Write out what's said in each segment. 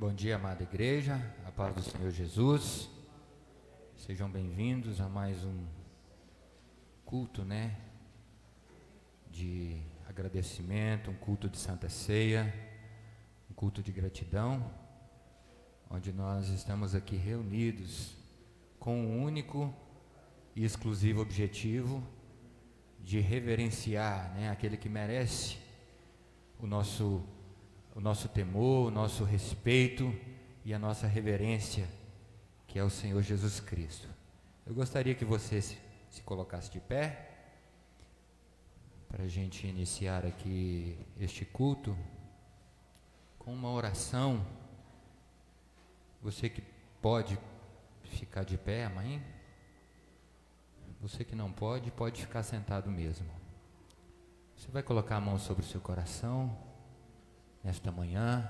Bom dia, amada igreja, a paz do Senhor Jesus. Sejam bem-vindos a mais um culto, de agradecimento, um culto de Santa Ceia, um culto de gratidão, onde nós estamos aqui reunidos com um único e exclusivo objetivo de reverenciar, aquele que merece o nosso temor, o nosso respeito e a nossa reverência, que é o Senhor Jesus Cristo. Eu gostaria que você se colocasse de pé, para a gente iniciar aqui este culto, com uma oração. Você que pode ficar de pé, amém? Você que não pode ficar sentado mesmo. Você vai colocar a mão sobre o seu coração, nesta manhã,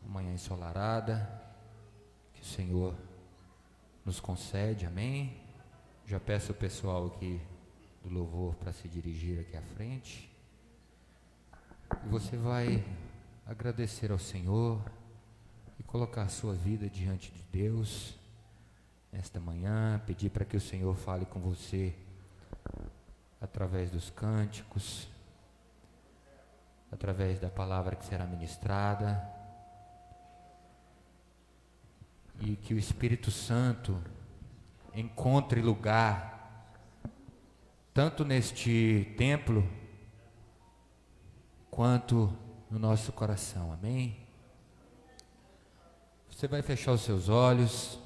uma manhã ensolarada, que o Senhor nos concede, amém? Já peço o pessoal aqui do louvor para se dirigir aqui à frente, e você vai agradecer ao Senhor e colocar a sua vida diante de Deus, nesta manhã, pedir para que o Senhor fale com você, através dos cânticos, através da palavra que será ministrada, e que o Espírito Santo encontre lugar, tanto neste templo, quanto no nosso coração, amém? Você vai fechar os seus olhos,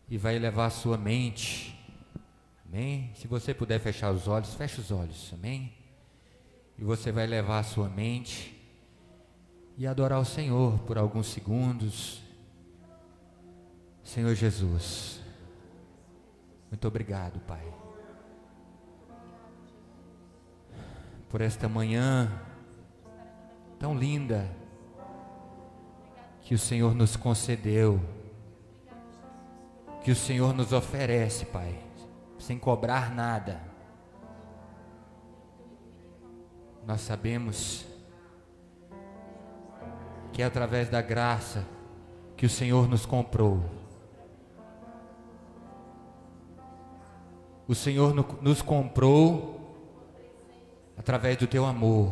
e vai elevar a sua mente, amém? Se você puder fechar os olhos, feche os olhos, amém? E você vai levar a sua mente e adorar o Senhor por alguns segundos. Senhor Jesus, muito obrigado, Pai, por esta manhã tão linda que o Senhor nos concedeu, que o Senhor nos oferece, Pai, sem cobrar nada. Nós sabemos que é através da graça que o Senhor nos comprou. O Senhor nos comprou através do teu amor.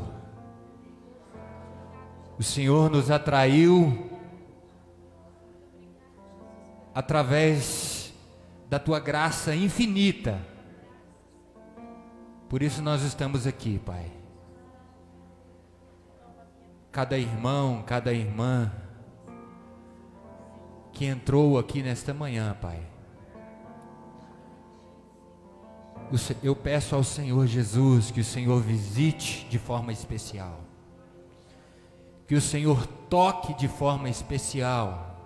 O Senhor nos atraiu através da tua graça infinita. Por isso nós estamos aqui, Pai. Cada irmão, cada irmã que entrou aqui nesta manhã, Pai, eu peço ao Senhor Jesus que o Senhor visite de forma especial, que o Senhor toque de forma especial,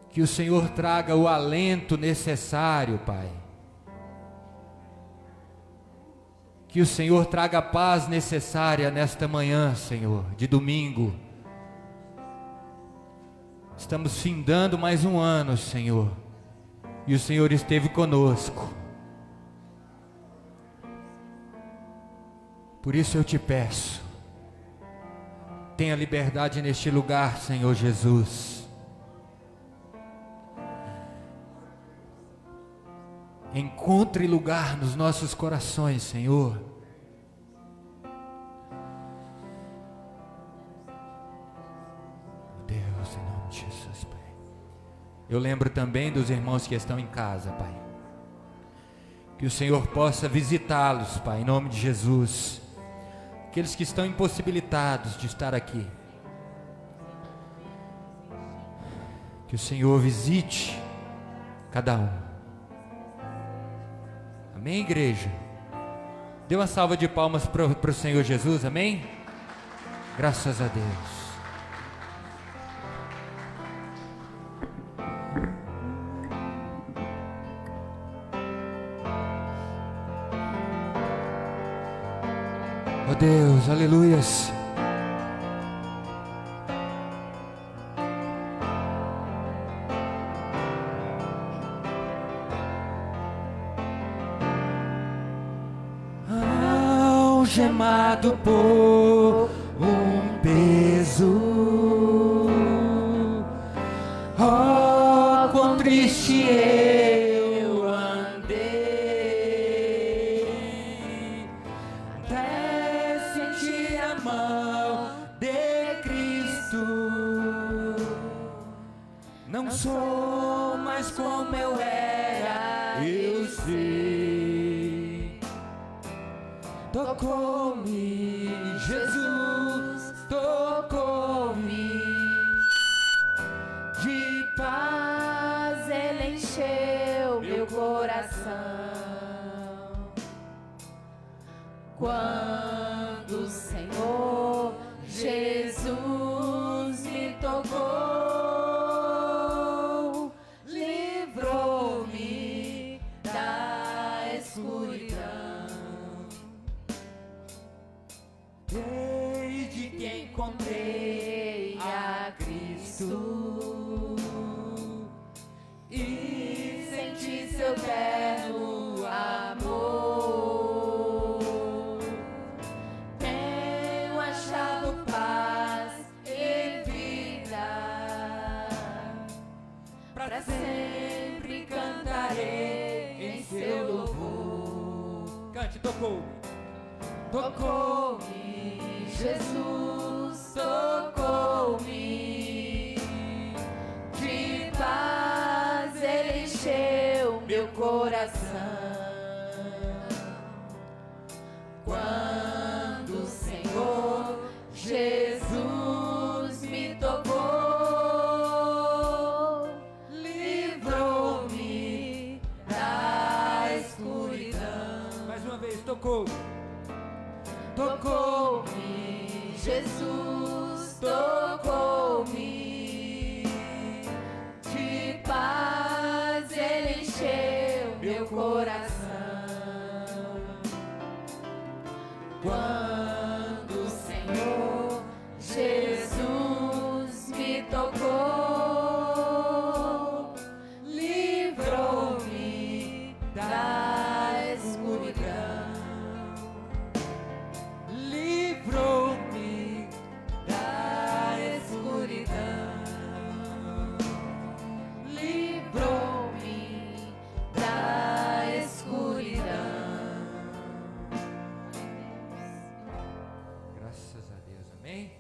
que o Senhor traga o alento necessário, Pai, que o Senhor traga a paz necessária nesta manhã, Senhor, de domingo. Estamos findando mais um ano, Senhor, e o Senhor esteve conosco. Por isso eu te peço, tenha liberdade neste lugar, Senhor Jesus. Encontre lugar nos nossos corações, Senhor. Deus, em nome de Jesus, Pai. Eu lembro também dos irmãos que estão em casa, Pai. Que o Senhor possa visitá-los, Pai, em nome de Jesus. Aqueles que estão impossibilitados de estar aqui. Que o Senhor visite cada um. Amém, igreja? Dê uma salva de palmas para o Senhor Jesus, amém? Graças a Deus. Oh Deus, aleluias. Algemado por Contigo eu andei, até sentir a mão de Cristo. Não sou mais como eu era, eu sei. Tocou-me, Jesus, tocou-me. De paz Ele encheu meu coração. Quando o Senhor Jesus me tocou, livrou-me da escuridão. Desde que encontrei a Cristo e senti seu terno amor, tenho achado paz e vida. Para sempre cantarei em seu louvor. Cante, tocou-me. Tocou-me, Jesus, tocou-me. De paz Ele encheu meu coração. Quando o Senhor Jesus me tocou, livrou-me da escuridão. Mais uma vez, tocou-me. Tocou-me, Jesus, tocou-me. De paz Ele encheu meu coração. Quando o Senhor Jesus me tocou, livrou-me da escuridão. Livrou-me da escuridão. Livrou-me da escuridão. Graças a Deus, amém?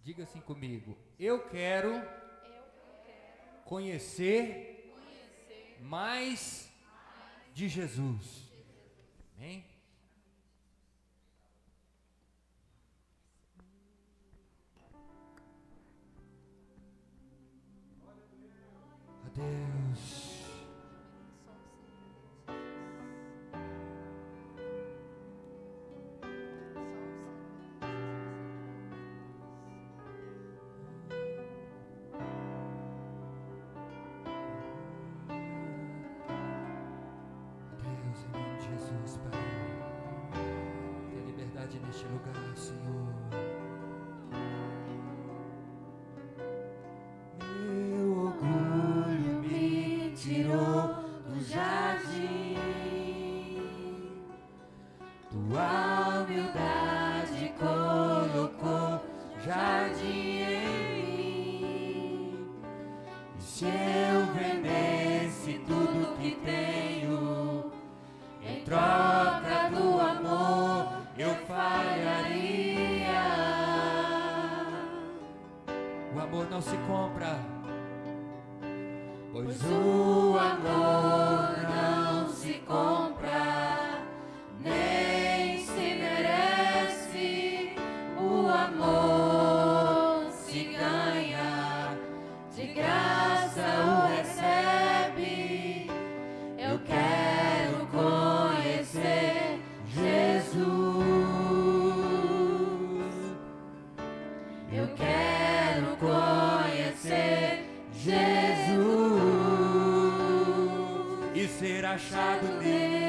Diga assim comigo: eu quero conhecer mais de Jesus. Amém? Adeus. Neste lugar, Senhor, meu orgulho me tirou do jardim, tua humildade colocou jardim em mim. E se eu vendesse tudo que tenho em troca do amor, eu falharia. O amor não se compra, pois o amor não se compra, nem se merece. O amor se ganha, de graça o recebe. Eu quero conhecer Jesus. Eu quero conhecer Jesus e ser achado nele.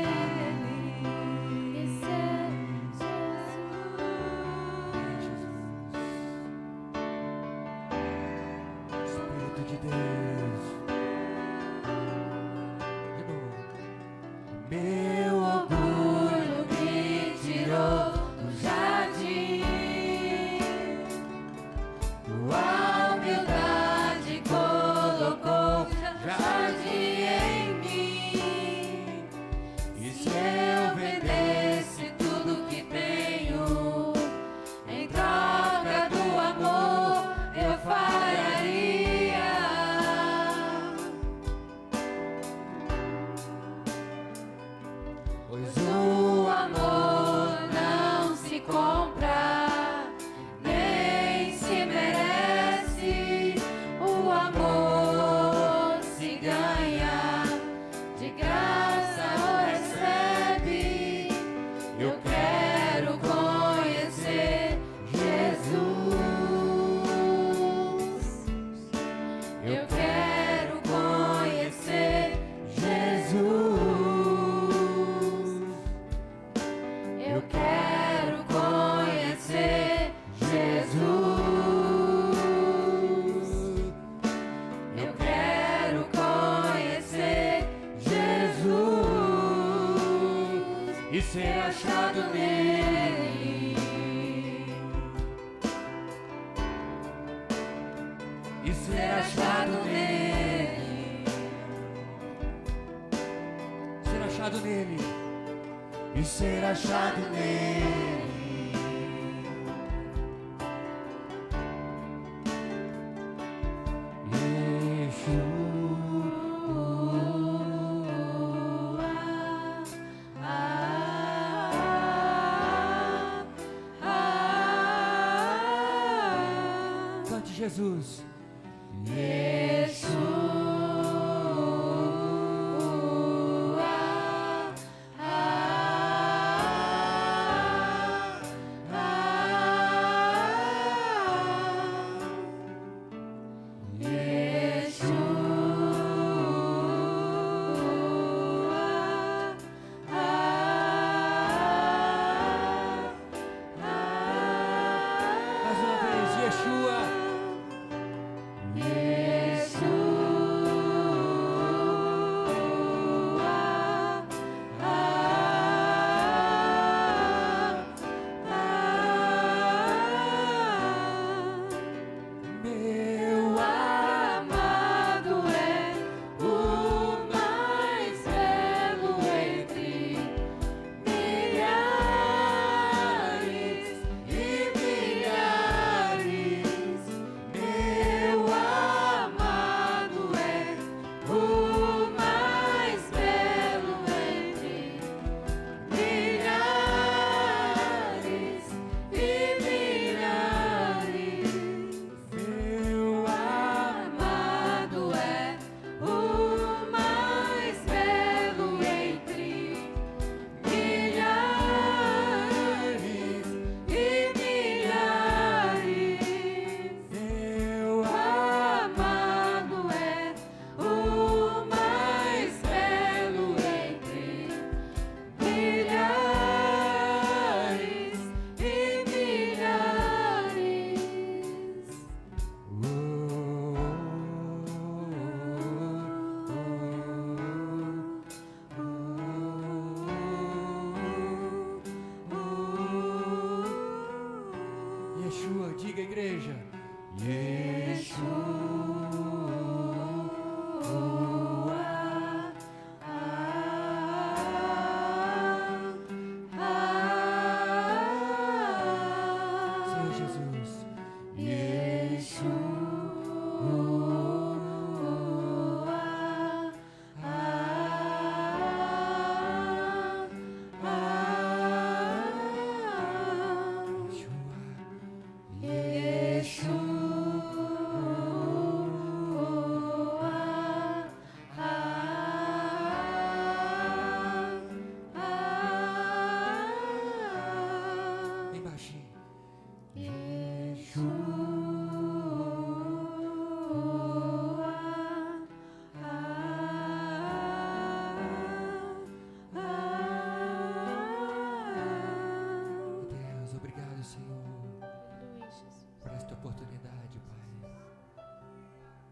pois o amor não se compra, nem se merece. O amor se ganha, de graça o recebe. Eu quero conhecer Jesus. Eu quero conhecer Jesus. Eu quero conhecer Jesus. Eu quero conhecer Jesus e ser achado nele. E ser achado nele. Ser achado nele. E ser achado nele. Cante Jesus.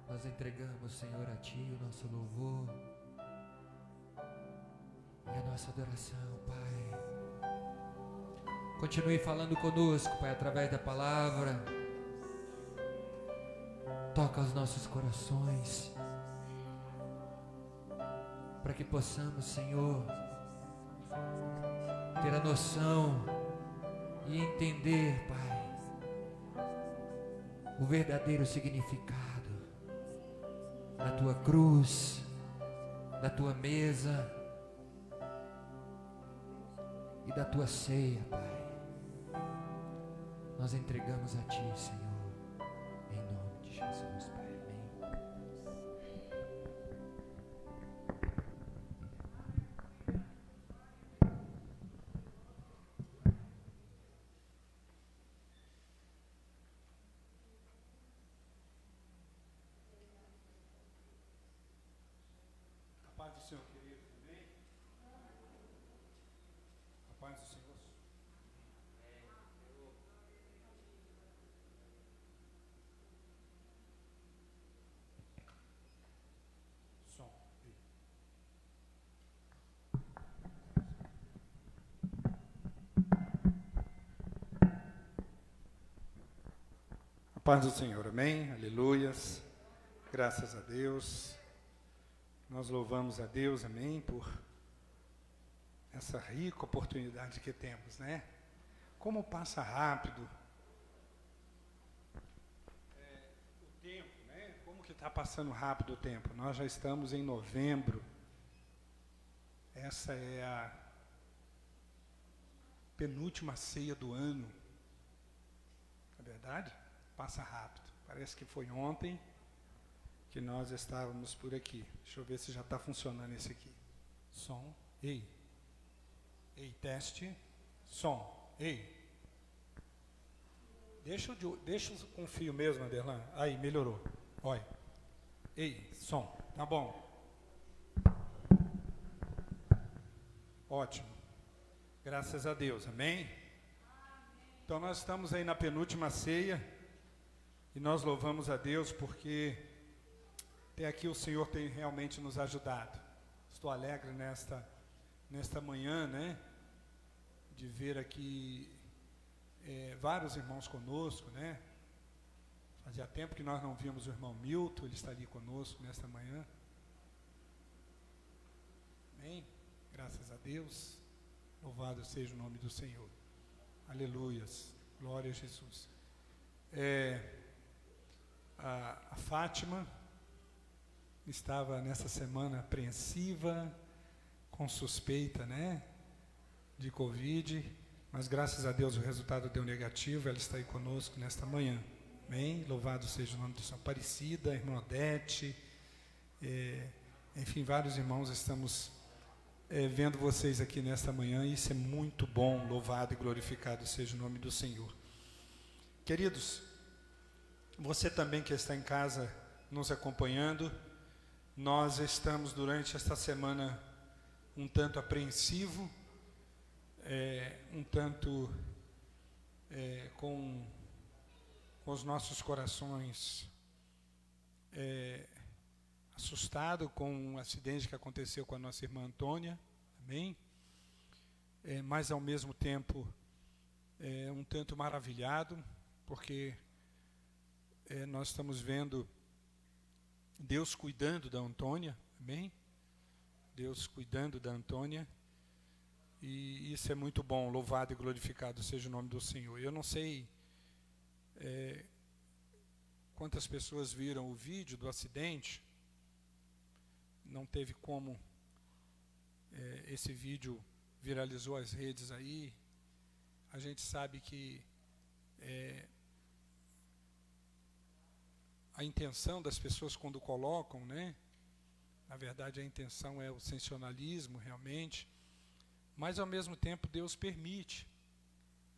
Nós entregamos, Senhor, a Ti o nosso louvor e a nossa adoração, Pai. Continue falando conosco, Pai, através da palavra. Toca os nossos corações, para que possamos, Senhor, ter a noção e entender, Pai, o verdadeiro significado da Tua cruz, da Tua mesa, e da tua ceia, Pai. Nós entregamos a ti, Senhor, em nome de Jesus, Pai. Amém. A paz do Senhor, querido, amém? A paz do Senhor. Som. A paz do Senhor, amém? Aleluias. Graças a Deus. Nós louvamos a Deus, amém, por essa rica oportunidade que temos, né? Como passa rápido o tempo, né? Como que está passando rápido o tempo? Nós já estamos em novembro. Essa é a penúltima ceia do ano. Não é verdade? Passa rápido. Parece que foi ontem que nós estávamos por aqui. Deixa eu ver se já está funcionando esse aqui. Som. Ei. Ei, teste. Som. Ei. Deixa com fio mesmo, Aderlan. Aí, melhorou. Olha. Ei, som. Tá bom. Ótimo. Graças a Deus. Amém? Então nós estamos aí na penúltima ceia e nós louvamos a Deus porque até aqui o Senhor tem realmente nos ajudado. Estou alegre nesta manhã, né? De ver aqui vários irmãos conosco, né? Fazia tempo que nós não víamos o irmão Milton, ele está ali conosco nesta manhã. Amém? Graças a Deus. Louvado seja o nome do Senhor. Aleluias. Glória a Jesus. A Fátima estava nessa semana apreensiva, com suspeita, né, de Covid, mas graças a Deus o resultado deu negativo, ela está aí conosco nesta manhã. Amém? Louvado seja o nome do Senhor. Aparecida, irmã Odete, enfim, vários irmãos estamos vendo vocês aqui nesta manhã, e isso é muito bom. Louvado e glorificado seja o nome do Senhor. Queridos, você também que está em casa nos acompanhando, nós estamos durante esta semana um tanto apreensivo, um tanto com os nossos corações assustado com um acidente que aconteceu com a nossa irmã Antônia, amém? Mas ao mesmo tempo um tanto maravilhado, porque nós estamos vendo Deus cuidando da Antônia, amém? Deus cuidando da Antônia, e isso é muito bom. Louvado e glorificado seja o nome do Senhor. Eu não sei quantas pessoas viram o vídeo do acidente. Não teve como, esse vídeo viralizou as redes aí. A gente sabe que a intenção das pessoas quando colocam, né? Na verdade a intenção é o sensacionalismo realmente, mas ao mesmo tempo Deus permite.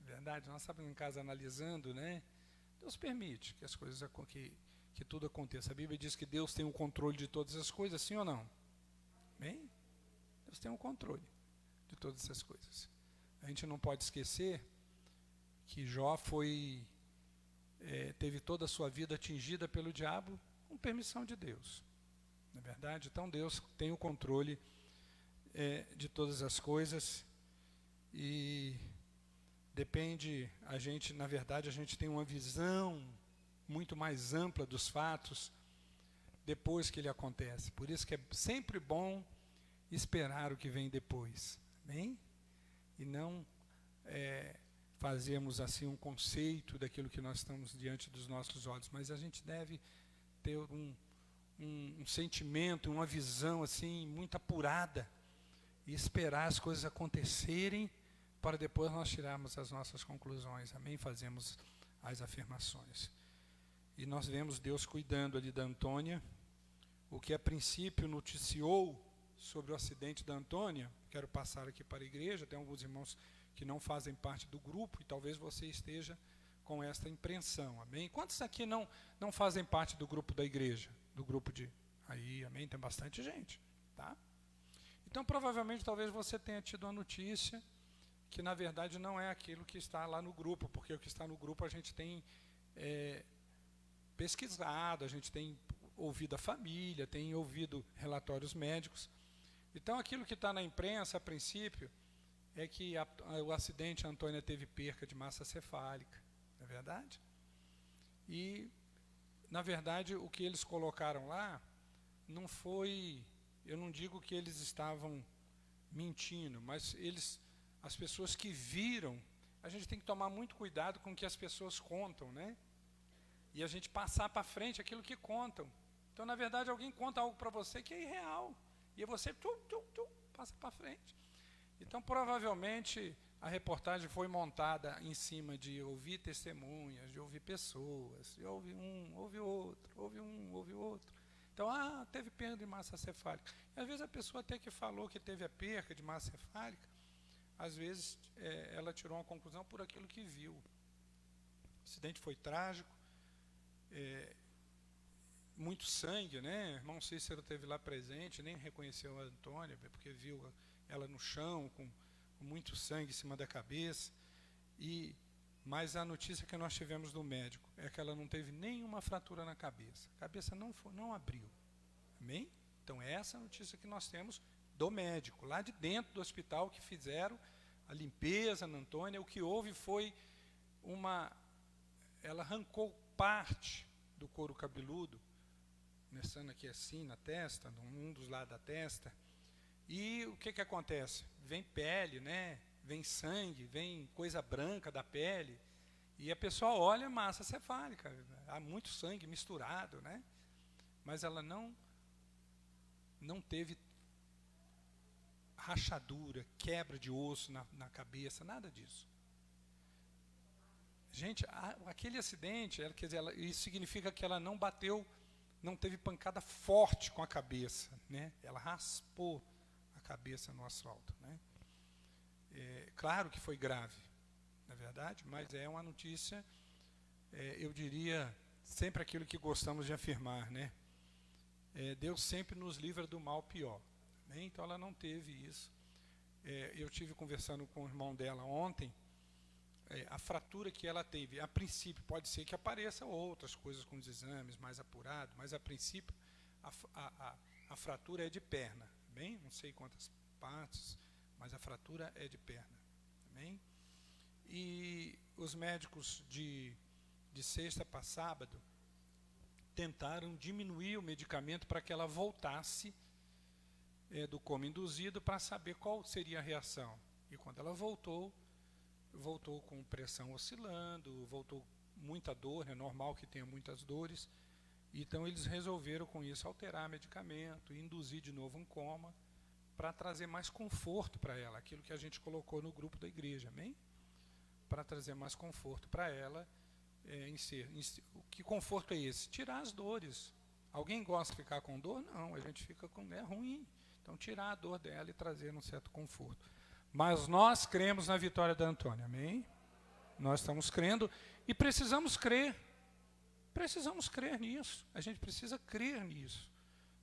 Na verdade, nós estamos em casa analisando, né? Deus permite que as coisas que tudo aconteça. A Bíblia diz que Deus tem o controle de todas as coisas, sim ou não? Bem? Deus tem o controle de todas essas coisas. A gente não pode esquecer que Jó teve toda a sua vida atingida pelo diabo com permissão de Deus. Não é verdade? Então Deus tem o controle de todas as coisas, e depende, na verdade a gente tem uma visão muito mais ampla dos fatos depois que ele acontece. Por isso que é sempre bom esperar o que vem depois, amém? E não fazermos assim um conceito daquilo que nós estamos diante dos nossos olhos, mas a gente deve ter um sentimento, uma visão assim muito apurada, e esperar as coisas acontecerem para depois nós tirarmos as nossas conclusões, amém? Fazemos as afirmações. E nós vemos Deus cuidando ali da Antônia, o que a princípio noticiou sobre o acidente da Antônia. Quero passar aqui para a igreja, tem alguns irmãos que não fazem parte do grupo, e talvez você esteja com esta impressão, amém? Quantos aqui não fazem parte do grupo da igreja? Do grupo de... Aí, amém? Tem bastante gente, tá? Então, provavelmente, talvez você tenha tido uma notícia que, na verdade, não é aquilo que está lá no grupo, porque o que está no grupo a gente tem pesquisado, a gente tem ouvido a família, tem ouvido relatórios médicos. Então, aquilo que está na imprensa, a princípio, é que o acidente, a Antônia teve perca de massa cefálica, não é verdade? E, na verdade, o que eles colocaram lá não foi... Eu não digo que eles estavam mentindo, mas as pessoas que viram, a gente tem que tomar muito cuidado com o que as pessoas contam, né? E a gente passar para frente aquilo que contam. Então, na verdade, alguém conta algo para você que é irreal. E você passa para frente. Então, provavelmente, a reportagem foi montada em cima de ouvir testemunhas, de ouvir pessoas, de ouvir um, ouvir outro, ouvir um, ouvir outro. Então, teve perda de massa cefálica. E, às vezes, a pessoa até que falou que teve a perca de massa cefálica, às vezes, ela tirou uma conclusão por aquilo que viu. O acidente foi trágico, muito sangue, né? Irmão Cícero esteve lá presente, nem reconheceu a Antônia, porque viu ela no chão, com muito sangue em cima da cabeça. Mas a notícia que nós tivemos do médico é que ela não teve nenhuma fratura na cabeça. A cabeça não abriu. Amém? Então, é essa a notícia que nós temos do médico, lá de dentro do hospital, que fizeram a limpeza na Antônia. O que houve foi ela arrancou parte do couro cabeludo, começando aqui assim na testa, num dos lados da testa. E o que acontece? Vem pele, né? Vem sangue, vem coisa branca da pele, e a pessoa olha massa cefálica, há muito sangue misturado, né? Mas ela não teve rachadura, quebra de osso na cabeça, nada disso. Gente, aquele acidente, quer dizer, isso significa que ela não bateu, não teve pancada forte com a cabeça, né? Ela raspou a cabeça no asfalto, né? Claro que foi grave, na verdade, mas é uma notícia, eu diria, sempre aquilo que gostamos de afirmar, né? Deus sempre nos livra do mal pior, né? Então ela não teve isso. Eu tive conversando com o irmão dela ontem, a fratura que ela teve, a princípio, pode ser que apareça outras coisas com os exames mais apurados, mas a princípio a fratura é de perna, bem? Não sei quantas partes, mas a fratura é de perna, amém? E os médicos de sexta para sábado tentaram diminuir o medicamento para que ela voltasse do coma induzido, para saber qual seria a reação. E quando ela voltou com pressão oscilando, voltou muita dor, é normal que tenha muitas dores. Então eles resolveram com isso alterar medicamento, induzir de novo um coma, para trazer mais conforto para ela, aquilo que a gente colocou no grupo da igreja, amém? Para trazer mais conforto para ela. Que conforto é esse? Tirar as dores. Alguém gosta de ficar com dor? Não, a gente fica com... É ruim. Então, tirar a dor dela e trazer um certo conforto. Mas nós cremos na vitória da Antônia, amém? Nós estamos crendo e precisamos crer. Precisamos crer nisso. A gente precisa crer nisso.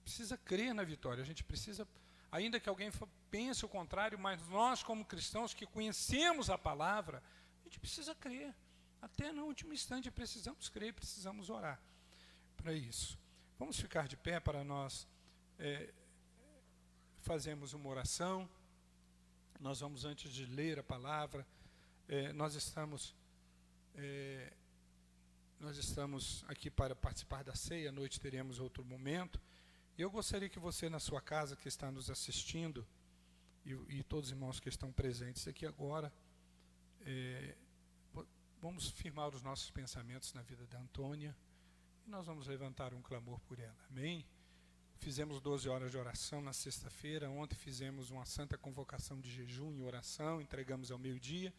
Precisa crer na vitória. A gente precisa... Ainda que alguém pense o contrário, mas nós, como cristãos que conhecemos a palavra, a gente precisa crer. Até no último instante precisamos crer, precisamos orar para isso. Vamos ficar de pé para nós fazermos uma oração. Nós vamos, antes de ler a palavra, nós estamos aqui para participar da ceia. À noite teremos outro momento. Eu gostaria que você, na sua casa, que está nos assistindo, e todos os irmãos que estão presentes aqui agora, vamos firmar os nossos pensamentos na vida da Antônia, e nós vamos levantar um clamor por ela, amém? Fizemos 12 horas de oração na sexta-feira. Ontem fizemos uma santa convocação de jejum e oração, entregamos ao meio-dia.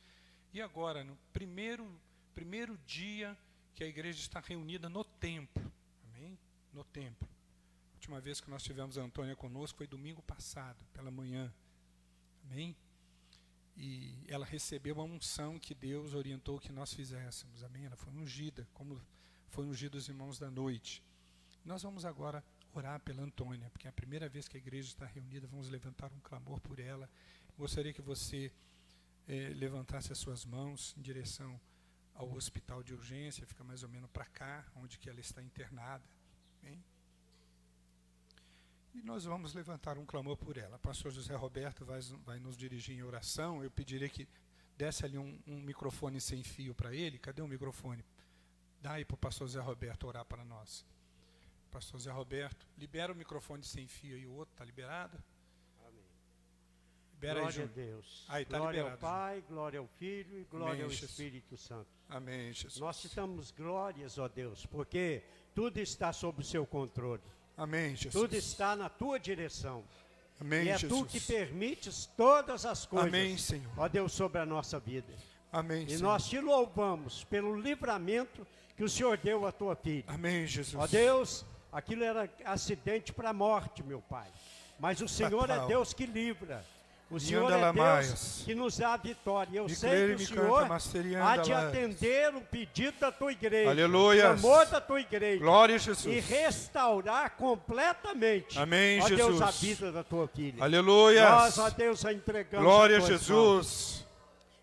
E agora, no primeiro dia que a igreja está reunida no templo. Amém? No templo. A última vez que nós tivemos a Antônia conosco foi domingo passado, pela manhã. Amém? E ela recebeu a unção que Deus orientou que nós fizéssemos. Amém? Ela foi ungida, como foi ungido os irmãos da noite. Nós vamos agora orar pela Antônia, porque é a primeira vez que a igreja está reunida, vamos levantar um clamor por ela. Gostaria que você levantasse as suas mãos em direção ao hospital de urgência, fica mais ou menos para cá, onde que ela está internada. Amém? E nós vamos levantar um clamor por ela. O pastor José Roberto vai nos dirigir em oração. Eu pediria que desse ali um microfone sem fio para ele. Cadê o microfone? Dá aí para o pastor José Roberto orar para nós. Pastor Zé Roberto, libera o microfone sem fio aí, o outro está liberado? Amém. Libera glória aí, a Deus. Aí, tá glória liberado, ao Pai, glória ao Filho e glória Amém, ao Jesus. Espírito Santo. Amém, Jesus. Nós te damos glórias, ó Deus, porque tudo está sob o seu controle. Amém, Jesus. Tudo está na tua direção. Amém, e é Jesus. tu que permites todas as coisas, Amém, Senhor. ó Deus, sobre a nossa vida. Amém, E Senhor. nós te louvamos pelo livramento que o Senhor deu à tua filha. Amém, Jesus. Ó Deus, aquilo era acidente para a morte, meu Pai. Mas o Senhor é Deus que livra. O Senhor é Deus que nos dá a vitória. Eu sei que o Senhor há de atender o pedido da tua igreja. Aleluia. O amor da tua igreja. Glória a Jesus. E restaurar completamente, Amém, ó Jesus. Deus, a vida da tua filha. Aleluia. Nós, ó Deus, a entregamos. Glória a tuas Jesus. mãos.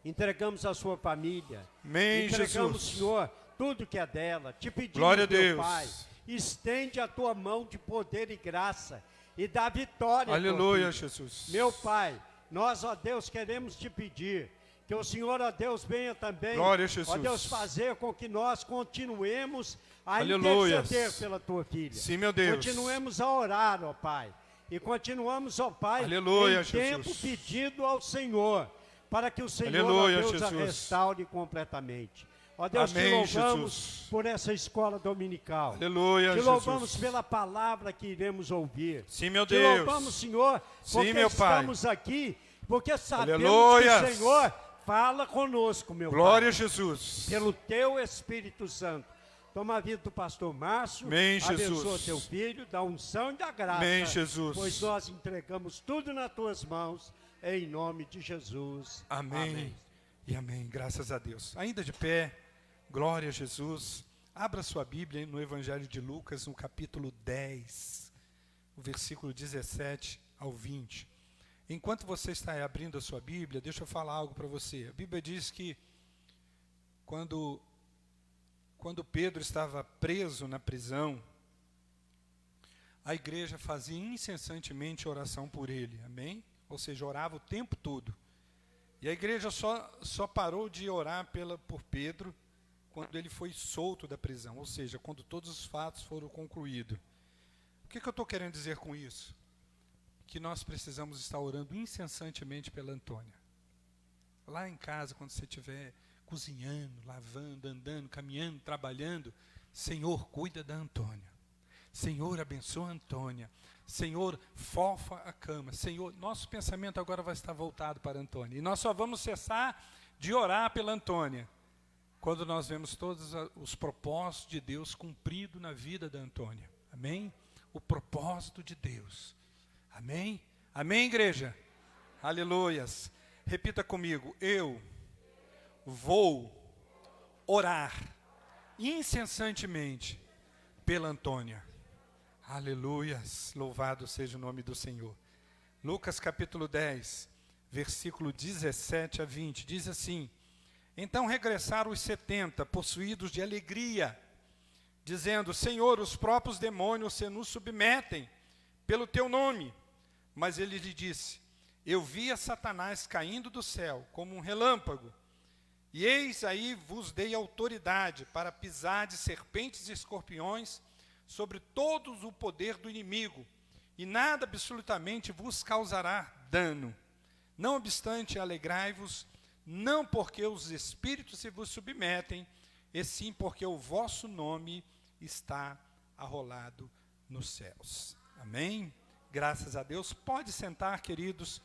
Entregamos a sua família. Amém, entregamos, Jesus. Senhor, tudo que é dela. Te pedimos, Glória a meu Deus. Pai, estende a tua mão de poder e graça e dá vitória. Aleluia, Jesus. Meu Pai, nós, ó Deus, queremos te pedir que o Senhor, ó Deus, venha também, Glória a Jesus. ó Deus, fazer com que nós continuemos a Aleluia. interceder pela tua filha. Sim, meu Deus. Continuemos a orar, ó Pai. E continuamos, ó Pai, Aleluia, em tempo Jesus. pedido ao Senhor, para que o Senhor, Aleluia, ó Deus, a Jesus. restaure completamente. Ó Deus, Amém, te louvamos Jesus. por essa escola dominical. Aleluia, Te Jesus. louvamos pela palavra que iremos ouvir. Sim, meu Te Deus. louvamos, Senhor, porque Sim, meu Pai. estamos aqui, porque sabemos Aleluia. que o Senhor fala conosco, meu Glória a Pai. Jesus. Pelo teu Espírito Santo. Toma a vida do pastor Márcio. Amém, Abençoa Jesus. teu filho, da unção e da graça. Amém, Jesus. Pois nós entregamos tudo nas tuas mãos, em nome de Jesus. Amém. E amém. Graças a Deus. Ainda de pé, glória a Jesus. Abra sua Bíblia no Evangelho de Lucas, no capítulo 10, o versículo 17 ao 20. Enquanto você está abrindo a sua Bíblia, deixa eu falar algo para você. A Bíblia diz que quando Pedro estava preso na prisão, a igreja fazia incessantemente oração por ele, amém? Ou seja, orava o tempo todo. E a igreja só parou de orar por Pedro quando ele foi solto da prisão, ou seja, quando todos os fatos foram concluídos. O que eu estou querendo dizer com isso? Que nós precisamos estar orando incessantemente pela Antônia. Lá em casa, quando você estiver cozinhando, lavando, andando, caminhando, trabalhando, Senhor, cuida da Antônia. Senhor, abençoa a Antônia. Senhor, fofa a cama. Senhor, nosso pensamento agora vai estar voltado para a Antônia. E nós só vamos cessar de orar pela Antônia quando nós vemos todos os propósitos de Deus cumpridos na vida da Antônia. Amém? O propósito de Deus. Amém? Amém, igreja? Aleluias. Repita comigo. Eu vou orar incessantemente pela Antônia. Aleluias. Louvado seja o nome do Senhor. Lucas capítulo 10, versículo 17 a 20. Diz assim: Então regressaram os 70, possuídos de alegria, dizendo: Senhor, os próprios demônios se nos submetem pelo teu nome. Mas ele lhe disse: Eu vi a Satanás caindo do céu como um relâmpago. E eis aí vos dei autoridade para pisar de serpentes e escorpiões sobre todos o poder do inimigo, e nada absolutamente vos causará dano. Não obstante, alegrai-vos, não porque os espíritos se vos submetem, e sim porque o vosso nome está arrolado nos céus. Amém? Graças a Deus. Pode sentar, queridos.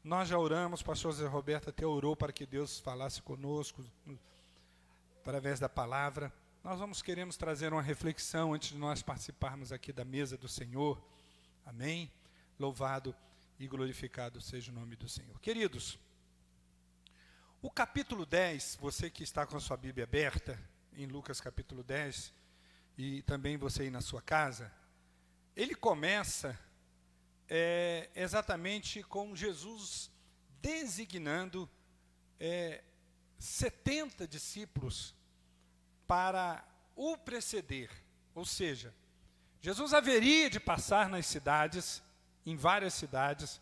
Nós já oramos, o pastor Zé Roberto até orou para que Deus falasse conosco através da palavra. Nós queremos trazer uma reflexão antes de nós participarmos aqui da mesa do Senhor. Amém? Louvado e glorificado seja o nome do Senhor. Queridos, o capítulo 10, você que está com a sua Bíblia aberta, em Lucas capítulo 10, e também você aí na sua casa, ele começa exatamente com Jesus designando 70 discípulos para o preceder. Ou seja, Jesus haveria de passar nas cidades, em várias cidades,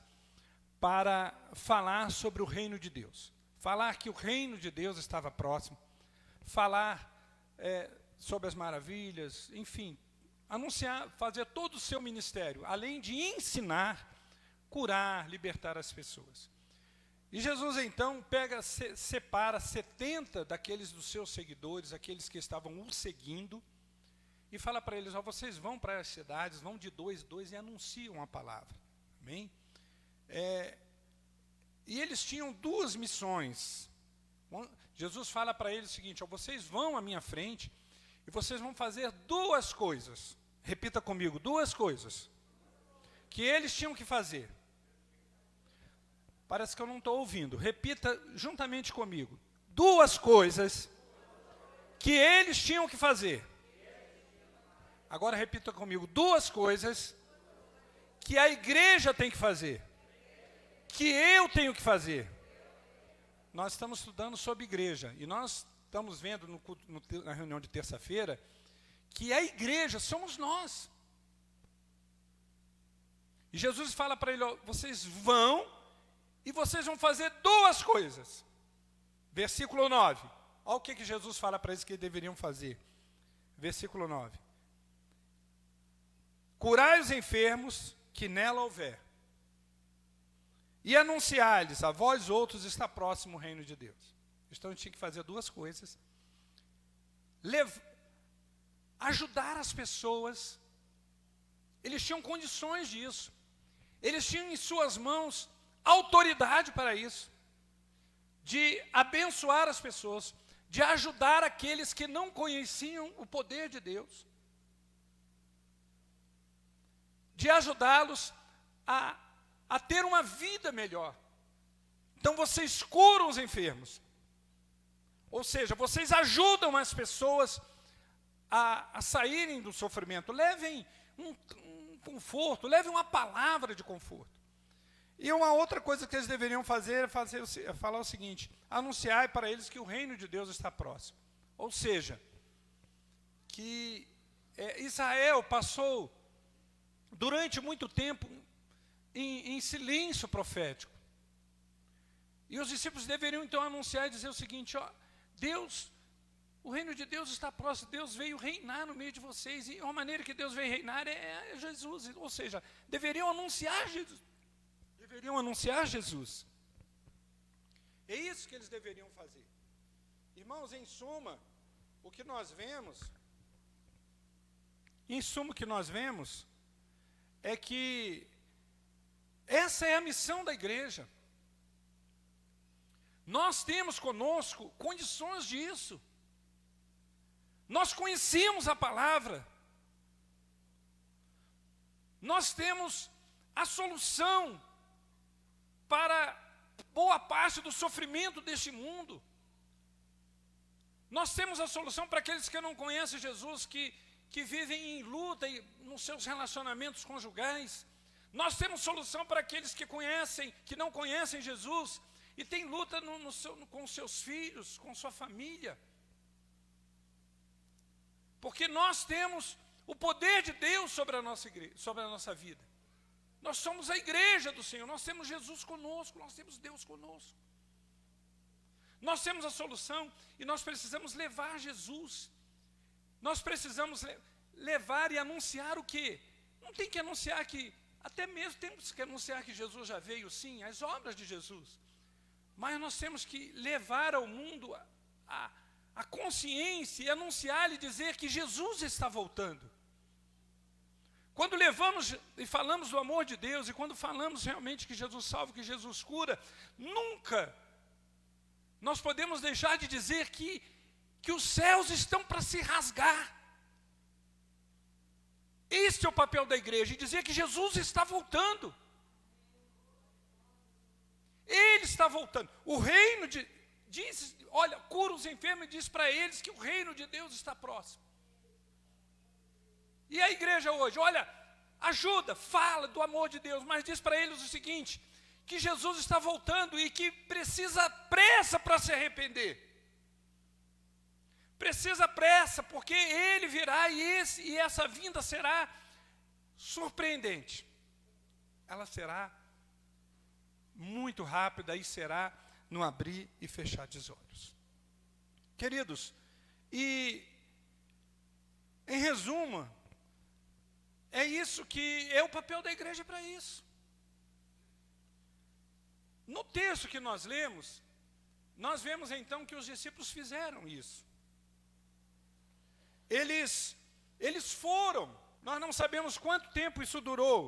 para falar sobre o reino de Deus. Falar que o reino de Deus estava próximo, falar sobre as maravilhas, enfim, anunciar, fazer todo o seu ministério, além de ensinar, curar, libertar as pessoas. E Jesus então separa 70 daqueles dos seus seguidores, aqueles que estavam o seguindo, e fala para eles, vocês vão para as cidades, vão de 2 em 2 e anunciam a palavra. Amém? E eles tinham 2 missões. Jesus fala para eles o seguinte, vocês vão à minha frente e vocês vão fazer 2 coisas. Repita comigo, 2 coisas que eles tinham que fazer. Parece que eu não estou ouvindo. Repita juntamente comigo. 2 coisas que eles tinham que fazer. Agora repita comigo. 2 coisas que a igreja tem que fazer. Que eu tenho que fazer. Nós estamos estudando sobre igreja. E nós estamos vendo na reunião de terça-feira que a igreja somos nós. E Jesus fala para ele, vocês vão e vocês vão fazer 2 coisas. Versículo 9. Olha o que Jesus fala para eles que deveriam fazer. Versículo 9. Curai os enfermos que nela houver. E anunciar-lhes, a vós outros está próximo o reino de Deus. Então, tinha que fazer 2 coisas. Ajudar as pessoas. Eles tinham condições disso. Eles tinham em suas mãos autoridade para isso. De abençoar as pessoas. De ajudar aqueles que não conheciam o poder de Deus. De ajudá-los a ter uma vida melhor. Então vocês curam os enfermos. Ou seja, vocês ajudam as pessoas a saírem do sofrimento. Levem um conforto, levem uma palavra de conforto. E uma outra coisa que eles deveriam fazer é falar o seguinte, anunciar para eles que o reino de Deus está próximo. Ou seja, que Israel passou durante muito tempo em silêncio profético. E os discípulos deveriam então anunciar e dizer o seguinte, Deus, o reino de Deus está próximo, Deus veio reinar no meio de vocês, e uma maneira que Deus veio reinar é Jesus, ou seja, deveriam anunciar Jesus. É isso que eles deveriam fazer. Irmãos, em suma, o que nós vemos é que essa é a missão da igreja. Nós temos conosco condições disso. Nós conhecemos a palavra. Nós temos a solução para boa parte do sofrimento deste mundo. Nós temos a solução para aqueles que não conhecem Jesus, que vivem em luta nos seus relacionamentos conjugais. Nós temos solução para aqueles que não conhecem Jesus e têm luta com seus filhos, com sua família. Porque nós temos o poder de Deus sobre a nossa igreja, sobre a nossa vida. Nós somos a igreja do Senhor, nós temos Jesus conosco, nós temos Deus conosco. Nós temos a solução e nós precisamos levar Jesus. Nós precisamos levar e anunciar o quê? Não tem que anunciar que, até mesmo temos que anunciar que Jesus já veio, sim, as obras de Jesus. Mas nós temos que levar ao mundo a consciência e anunciar e dizer que Jesus está voltando. Quando levamos e falamos do amor de Deus, e quando falamos realmente que Jesus salva, que Jesus cura, nunca nós podemos deixar de dizer que os céus estão para se rasgar. Este é o papel da igreja, e dizer que Jesus está voltando. Ele está voltando. O reino diz, olha, cura os enfermos e diz para eles que o reino de Deus está próximo. E a igreja hoje, olha, ajuda, fala do amor de Deus, mas diz para eles o seguinte, que Jesus está voltando e que precisa pressa para se arrepender. Precisa pressa, porque ele virá e essa vinda será surpreendente. Ela será muito rápida e será no abrir e fechar de olhos. Queridos, e em resumo, é isso que é o papel da igreja para isso. No texto que nós lemos, nós vemos então que os discípulos fizeram isso. Eles foram, nós não sabemos quanto tempo isso durou,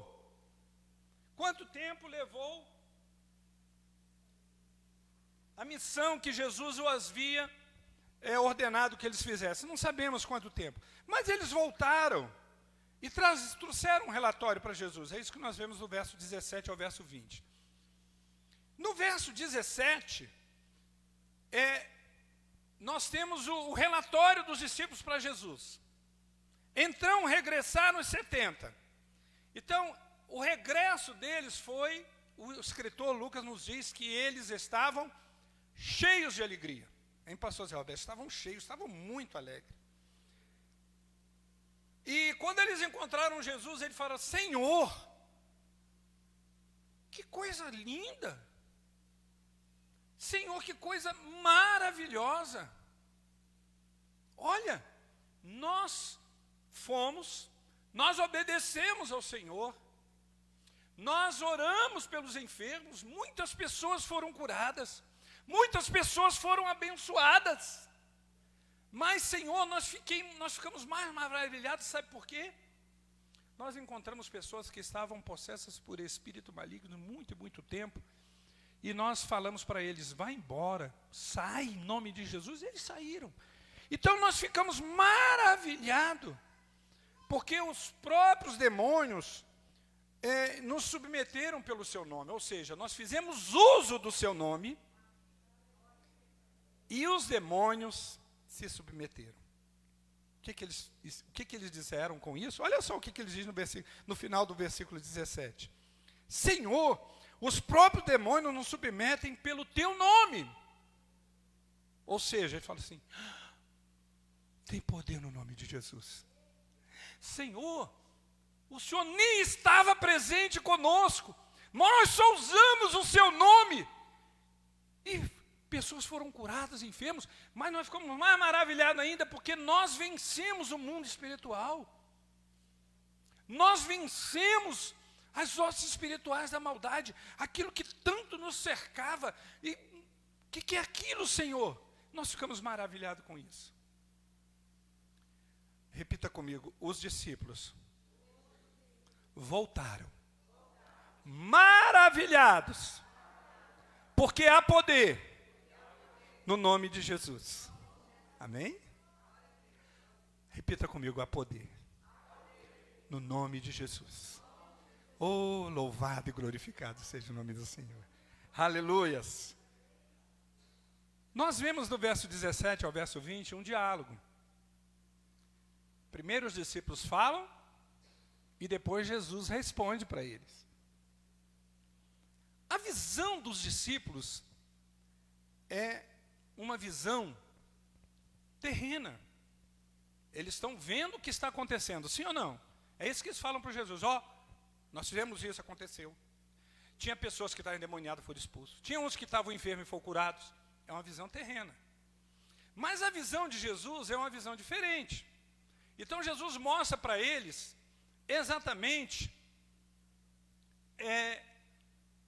quanto tempo levou a missão que Jesus os havia ordenado que eles fizessem. Não sabemos quanto tempo, mas eles voltaram e trouxeram um relatório para Jesus. É isso que nós vemos do verso 17 ao verso 20. No verso 17, nós temos o relatório dos discípulos para Jesus. Então regressaram os 70. Então, o regresso deles foi, o escritor Lucas nos diz que eles estavam cheios de alegria. Hein, pastor Zé Roberto? Estavam cheios, estavam muito alegres. E quando eles encontraram Jesus, ele fala, Senhor, que coisa linda! Senhor, que coisa maravilhosa! Olha, nós obedecemos ao Senhor, nós oramos pelos enfermos, muitas pessoas foram curadas, muitas pessoas foram abençoadas. Mas, Senhor, nós ficamos mais maravilhados, sabe por quê? Nós encontramos pessoas que estavam possessas por espírito maligno muito, muito tempo, e nós falamos para eles, vai embora, sai em nome de Jesus, e eles saíram. Então nós ficamos maravilhados, porque os próprios demônios nos submeteram pelo seu nome, ou seja, nós fizemos uso do seu nome, e os demônios se submeteram. O que eles disseram com isso? Olha só o que eles dizem no final do versículo 17. Senhor, os próprios demônios nos submetem pelo teu nome. Ou seja, ele fala assim, tem poder no nome de Jesus. Senhor, o Senhor nem estava presente conosco, nós só usamos o seu nome. E pessoas foram curadas, enfermos, mas nós ficamos mais maravilhados ainda, porque nós vencemos o mundo espiritual. Nós vencemos as hostes espirituais da maldade, aquilo que tanto nos cercava. E o que é aquilo, Senhor? Nós ficamos maravilhados com isso. Repita comigo, os discípulos voltaram maravilhados, porque há poder no nome de Jesus. Amém? Repita comigo, há poder no nome de Jesus. Oh, louvado e glorificado seja o nome do Senhor. Aleluias. Nós vemos do verso 17 ao verso 20 um diálogo. Primeiro os discípulos falam e depois Jesus responde para eles. A visão dos discípulos é uma visão terrena. Eles estão vendo o que está acontecendo, sim ou não? É isso que eles falam para Jesus. Nós fizemos isso, aconteceu. Tinha pessoas que estavam endemoniadas e foram expulsos. Tinha uns que estavam enfermos e foram curados. É uma visão terrena. Mas a visão de Jesus é uma visão diferente. Então Jesus mostra para eles exatamente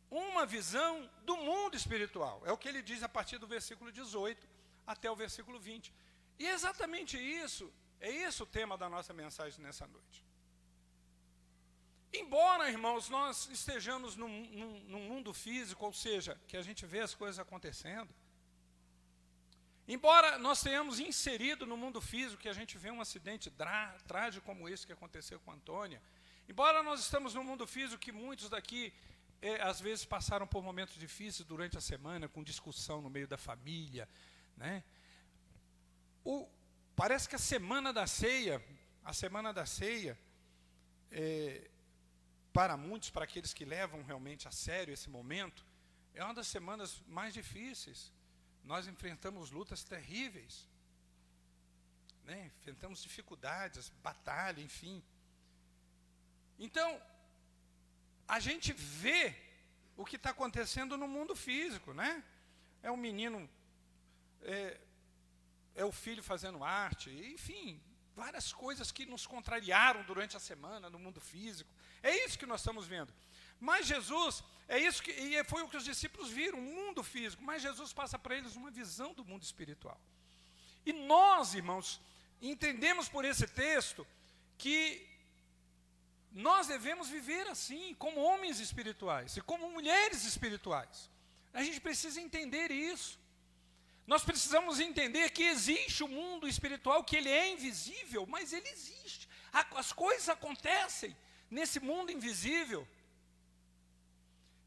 uma visão do mundo espiritual. É o que ele diz a partir do versículo 18 até o versículo 20. E é exatamente isso, é esse o tema da nossa mensagem nessa noite. Embora, irmãos, nós estejamos num mundo físico, ou seja, que a gente vê as coisas acontecendo, embora nós tenhamos inserido no mundo físico, que a gente vê um acidente trágico como esse que aconteceu com a Antônia, embora nós estamos no mundo físico que muitos daqui, às vezes, passaram por momentos difíceis durante a semana, com discussão no meio da família, né? Parece que a semana da ceia, para muitos, para aqueles que levam realmente a sério esse momento, é uma das semanas mais difíceis. Nós enfrentamos lutas terríveis, né? Enfrentamos dificuldades, batalha, enfim. Então, a gente vê o que está acontecendo no mundo físico, né? É um menino, é o filho fazendo arte, enfim, várias coisas que nos contrariaram durante a semana no mundo físico. É isso que nós estamos vendo. Mas Jesus, e foi o que os discípulos viram, o mundo físico, mas Jesus passa para eles uma visão do mundo espiritual. E nós, irmãos, entendemos por esse texto que nós devemos viver assim, como homens espirituais e como mulheres espirituais. A gente precisa entender isso. Nós precisamos entender que existe o mundo espiritual, que ele é invisível, mas ele existe. As coisas acontecem nesse mundo invisível.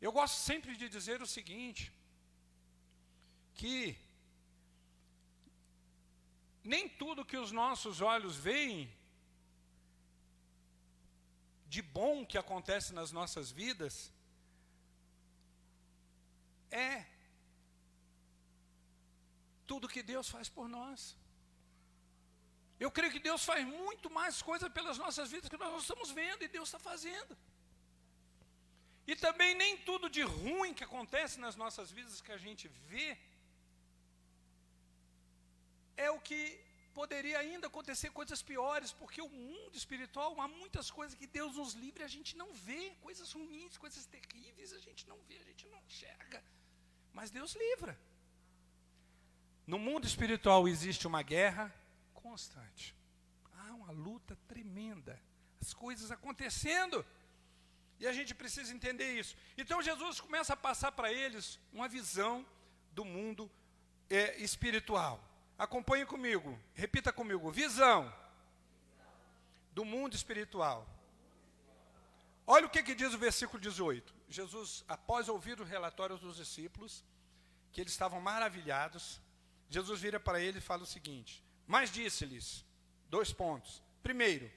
Eu gosto sempre de dizer o seguinte, que nem tudo que os nossos olhos veem de bom que acontece nas nossas vidas é tudo que Deus faz por nós. Eu creio que Deus faz muito mais coisa pelas nossas vidas que nós não estamos vendo, e Deus está fazendo. E também nem tudo de ruim que acontece nas nossas vidas que a gente vê é o que poderia ainda acontecer coisas piores, porque o mundo espiritual, há muitas coisas que Deus nos livre e a gente não vê, coisas ruins, coisas terríveis, a gente não vê, a gente não enxerga, mas Deus livra. No mundo espiritual existe uma guerra constante, há uma luta tremenda, as coisas acontecendo, e a gente precisa entender isso. Então Jesus começa a passar para eles uma visão do mundo espiritual. Acompanhe comigo, repita comigo, visão do mundo espiritual. Olha o que diz o versículo 18. Jesus, após ouvir o relatório dos discípulos, que eles estavam maravilhados, Jesus vira para ele e fala o seguinte: mas disse-lhes, 2 pontos. Primeiro,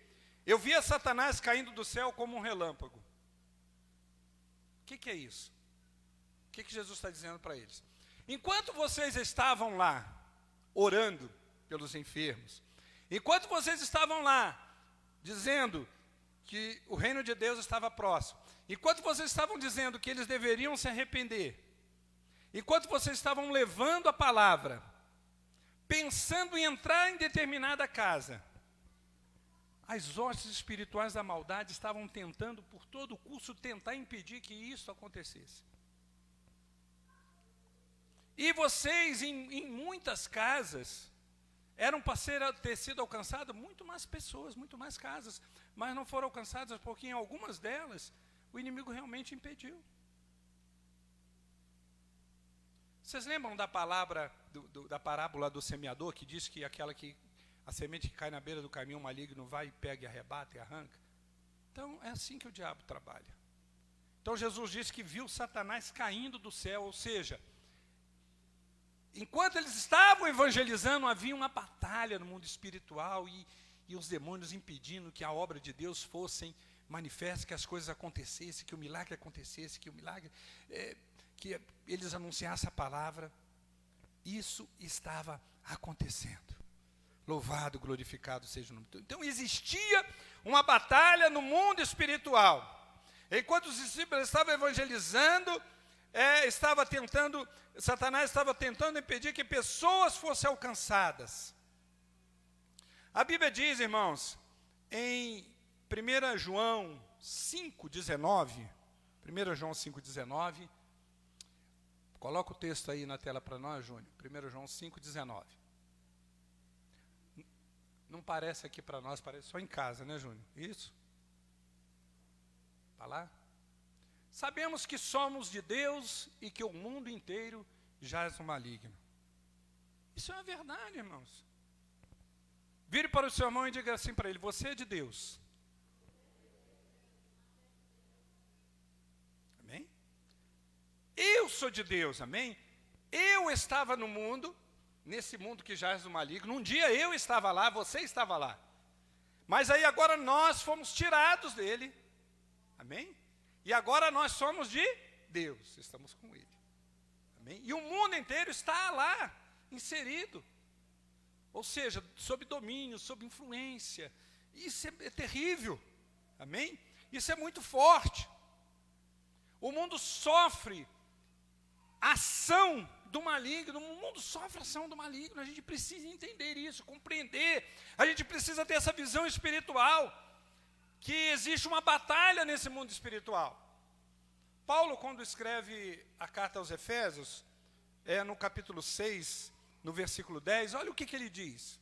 eu via Satanás caindo do céu como um relâmpago. O que é isso? O que Jesus está dizendo para eles? Enquanto vocês estavam lá, orando pelos enfermos, enquanto vocês estavam lá, dizendo que o reino de Deus estava próximo, enquanto vocês estavam dizendo que eles deveriam se arrepender, enquanto vocês estavam levando a palavra, pensando em entrar em determinada casa, as hostes espirituais da maldade estavam tentando, por todo custo, tentar impedir que isso acontecesse. E vocês, em muitas casas, eram para ter sido alcançadas muito mais pessoas, muito mais casas, mas não foram alcançadas porque em algumas delas o inimigo realmente impediu. Vocês lembram da da parábola do semeador, que diz que a semente que cai na beira do caminho, o maligno vai e pega e arrebata e arranca? Então é assim que o diabo trabalha. Então Jesus disse que viu Satanás caindo do céu, ou seja, enquanto eles estavam evangelizando, havia uma batalha no mundo espiritual e os demônios impedindo que a obra de Deus fosse manifesta, que as coisas acontecessem, que o milagre acontecesse, que que eles anunciassem a palavra. Isso estava acontecendo. Louvado, glorificado seja o nome de Deus. Então existia uma batalha no mundo espiritual. Enquanto os discípulos estavam evangelizando, Satanás estava tentando impedir que pessoas fossem alcançadas. A Bíblia diz, irmãos, em 1 João 5,19, 1 João 5,19, coloca o texto aí na tela para nós, Júnior, 1 João 5,19. Não parece aqui para nós, parece só em casa, né, Júnior? Isso? Está lá. Sabemos que somos de Deus e que o mundo inteiro jaz no maligno. Isso é uma verdade, irmãos. Vire para o seu irmão e diga assim para ele: você é de Deus. Amém? Eu sou de Deus, amém? Eu estava no mundo, nesse mundo que jaz no maligno. Um dia eu estava lá, você estava lá. Mas aí agora nós fomos tirados dele. Amém? E agora nós somos de Deus, estamos com ele. Amém? E o mundo inteiro está lá, inserido. Ou seja, sob domínio, sob influência. Isso é terrível. Amém? Isso é muito forte. O mundo sofre ação do maligno. O mundo sofre ação do maligno. A gente precisa entender isso, compreender. A gente precisa ter essa visão espiritual, que existe uma batalha nesse mundo espiritual. Paulo, quando escreve a carta aos Efésios, no capítulo 6, no versículo 10, olha o que ele diz.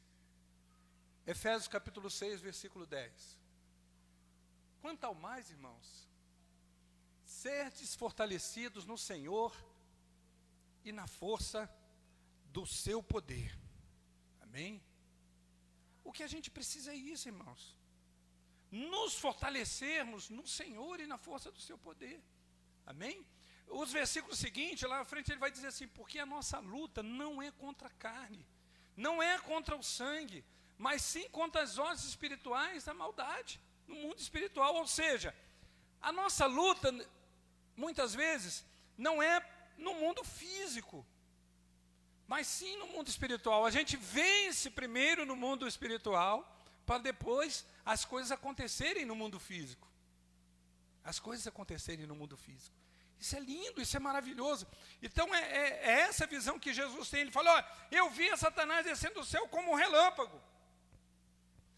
Efésios capítulo 6, versículo 10. Quanto ao mais, irmãos, serdes fortalecidos no Senhor e na força do seu poder. Amém? O que a gente precisa é isso, irmãos. Nos fortalecermos no Senhor e na força do seu poder. Amém? Os versículos seguintes, lá na frente ele vai dizer assim: porque a nossa luta não é contra a carne, não é contra o sangue, mas sim contra as hostes espirituais da maldade, no mundo espiritual. Ou seja, a nossa luta, muitas vezes, não é no mundo físico, mas sim no mundo espiritual. A gente vence primeiro no mundo espiritual, para depois as coisas acontecerem no mundo físico. As coisas acontecerem no mundo físico. Isso é lindo, isso é maravilhoso. Então é essa visão que Jesus tem. Ele falou: eu vi a Satanás descendo do céu como um relâmpago.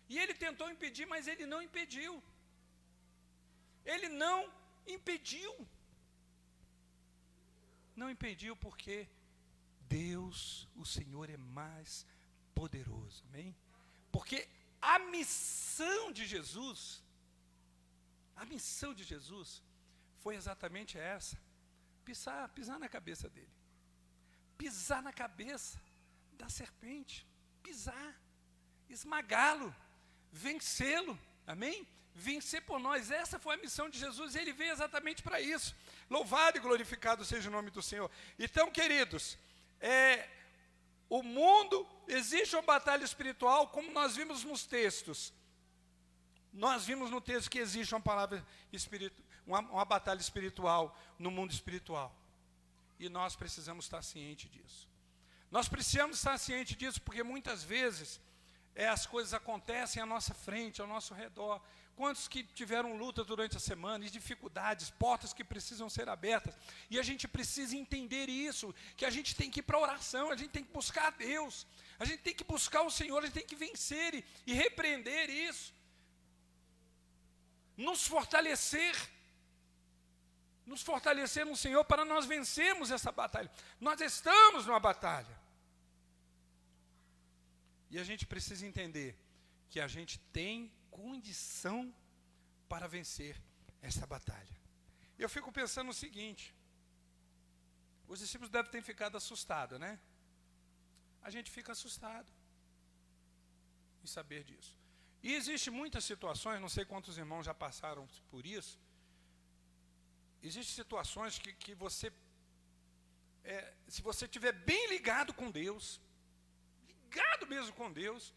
E ele tentou impedir, mas ele não impediu. Ele não impediu. Não impediu porque Deus, o Senhor, é mais poderoso. Amém? Porque a missão de Jesus foi exatamente essa: pisar na cabeça dele, pisar na cabeça da serpente, pisar, esmagá-lo, vencê-lo, amém? Vencer por nós. Essa foi a missão de Jesus, e ele veio exatamente para isso. Louvado e glorificado seja o nome do Senhor. Então, queridos, o mundo, existe uma batalha espiritual, como nós vimos nos textos. Nós vimos no texto que existe uma palavra uma batalha espiritual no mundo espiritual. E nós precisamos estar cientes disso. Nós precisamos estar cientes disso, porque muitas vezes as coisas acontecem à nossa frente, ao nosso redor. Quantos que tiveram luta durante a semana, e dificuldades, portas que precisam ser abertas, e a gente precisa entender isso, que a gente tem que ir para a oração, a gente tem que buscar a Deus, a gente tem que buscar o Senhor, a gente tem que vencer e repreender isso, nos fortalecer no Senhor para nós vencermos essa batalha. Nós estamos numa batalha, e a gente precisa entender que a gente tem condição para vencer essa batalha. Eu fico pensando o seguinte: os discípulos devem ter ficado assustados, né? A gente fica assustado em saber disso. E existem muitas situações, não sei quantos irmãos já passaram por isso. Existem situações que você, se você estiver bem ligado com Deus, ligado mesmo com Deus,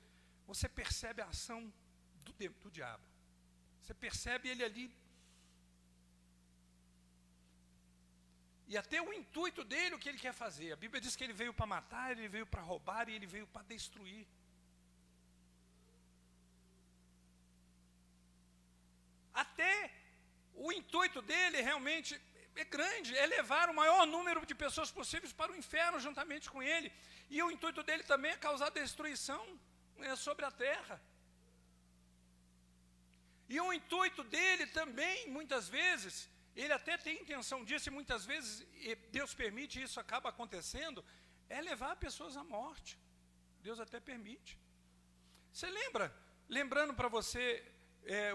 você percebe a ação do diabo. Você percebe ele ali. E até o intuito dele, o que ele quer fazer. A Bíblia diz que ele veio para matar, ele veio para roubar e ele veio para destruir. Até o intuito dele realmente é grande, é levar o maior número de pessoas possíveis para o inferno juntamente com ele. E o intuito dele também é causar destruição sobre a terra. E o intuito dele também, muitas vezes, ele até tem intenção disso, e muitas vezes, Deus permite, e isso acaba acontecendo, é levar pessoas à morte. Deus até permite. Você lembrando para você,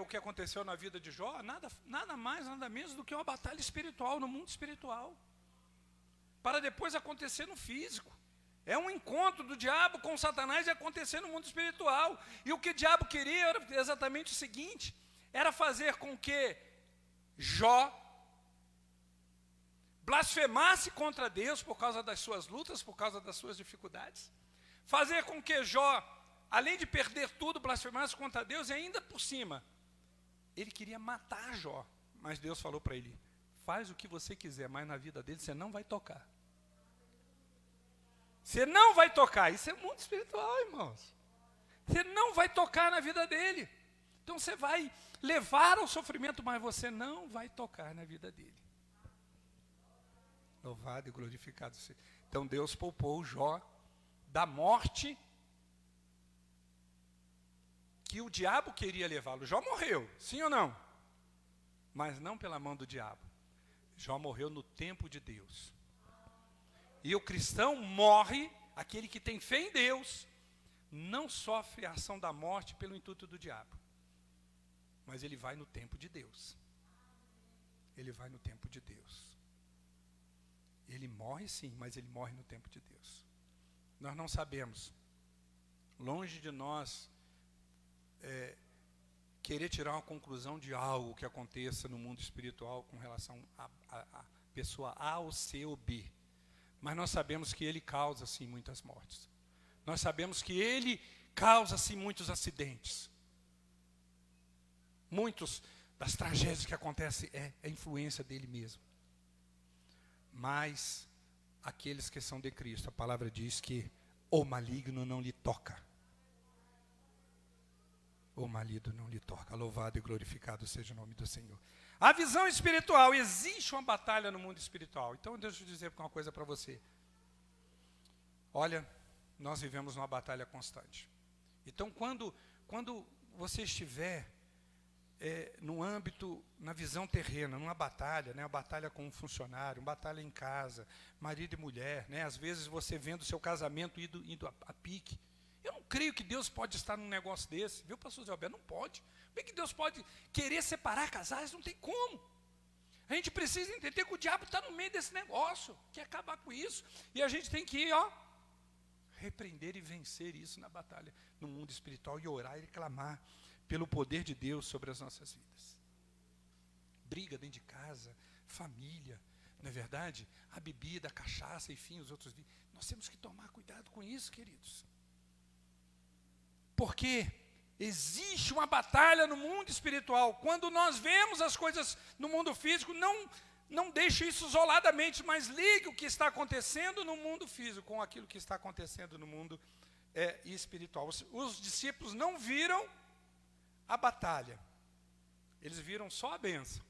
o que aconteceu na vida de Jó, nada mais, nada menos do que uma batalha espiritual, no mundo espiritual, para depois acontecer no físico. É um encontro do diabo com Satanás e acontecer no mundo espiritual. E o que o diabo queria era exatamente o seguinte, era fazer com que Jó blasfemasse contra Deus por causa das suas lutas, por causa das suas dificuldades. Fazer com que Jó, além de perder tudo, blasfemasse contra Deus e ainda por cima, ele queria matar Jó. Mas Deus falou para ele, faz o que você quiser, mas na vida dele você não vai tocar. Você não vai tocar. Isso é mundo espiritual, irmãos. Você não vai tocar na vida dele. Então você vai levar ao sofrimento, mas você não vai tocar na vida dele. Louvado e glorificado seja. Então Deus poupou Jó da morte que o diabo queria levá-lo. Jó morreu, sim ou não? Mas não pela mão do diabo. Jó morreu no tempo de Deus. E o cristão morre, aquele que tem fé em Deus, não sofre a ação da morte pelo intuito do diabo. Mas ele vai no tempo de Deus. Ele vai no tempo de Deus. Ele morre sim, mas ele morre no tempo de Deus. Nós não sabemos. Longe de nós querer tirar uma conclusão de algo que aconteça no mundo espiritual com relação a pessoa A ou C ou B. Mas nós sabemos que ele causa, sim, muitas mortes. Nós sabemos que ele causa, sim, muitos acidentes. Muitos das tragédias que acontecem é a influência dele mesmo. Mas aqueles que são de Cristo, a palavra diz que o maligno não lhe toca. O maligno não lhe toca. Louvado e glorificado seja o nome do Senhor. A visão espiritual, existe uma batalha no mundo espiritual. Então deixa eu dizer uma coisa para você. Olha, nós vivemos uma batalha constante. Então quando você estiver no âmbito, na visão terrena, numa batalha, né, uma batalha com um funcionário, uma batalha em casa, marido e mulher, né, às vezes você vendo o seu casamento indo a pique. Eu não creio que Deus pode estar num negócio desse, viu, pastor Zé Alberto? Não pode. Como é que Deus pode querer separar casais? Não tem como. A gente precisa entender que o diabo está no meio desse negócio, quer acabar com isso. E a gente tem que ir, repreender e vencer isso na batalha, no mundo espiritual, e orar e clamar pelo poder de Deus sobre as nossas vidas. Briga dentro de casa, família, não é verdade? A bebida, a cachaça, enfim, os outros. Nós temos que tomar cuidado com isso, queridos. Porque existe uma batalha no mundo espiritual. Quando nós vemos as coisas no mundo físico, não deixe isso isoladamente, mas ligue o que está acontecendo no mundo físico com aquilo que está acontecendo no mundo espiritual. Os discípulos não viram a batalha, eles viram só a bênção.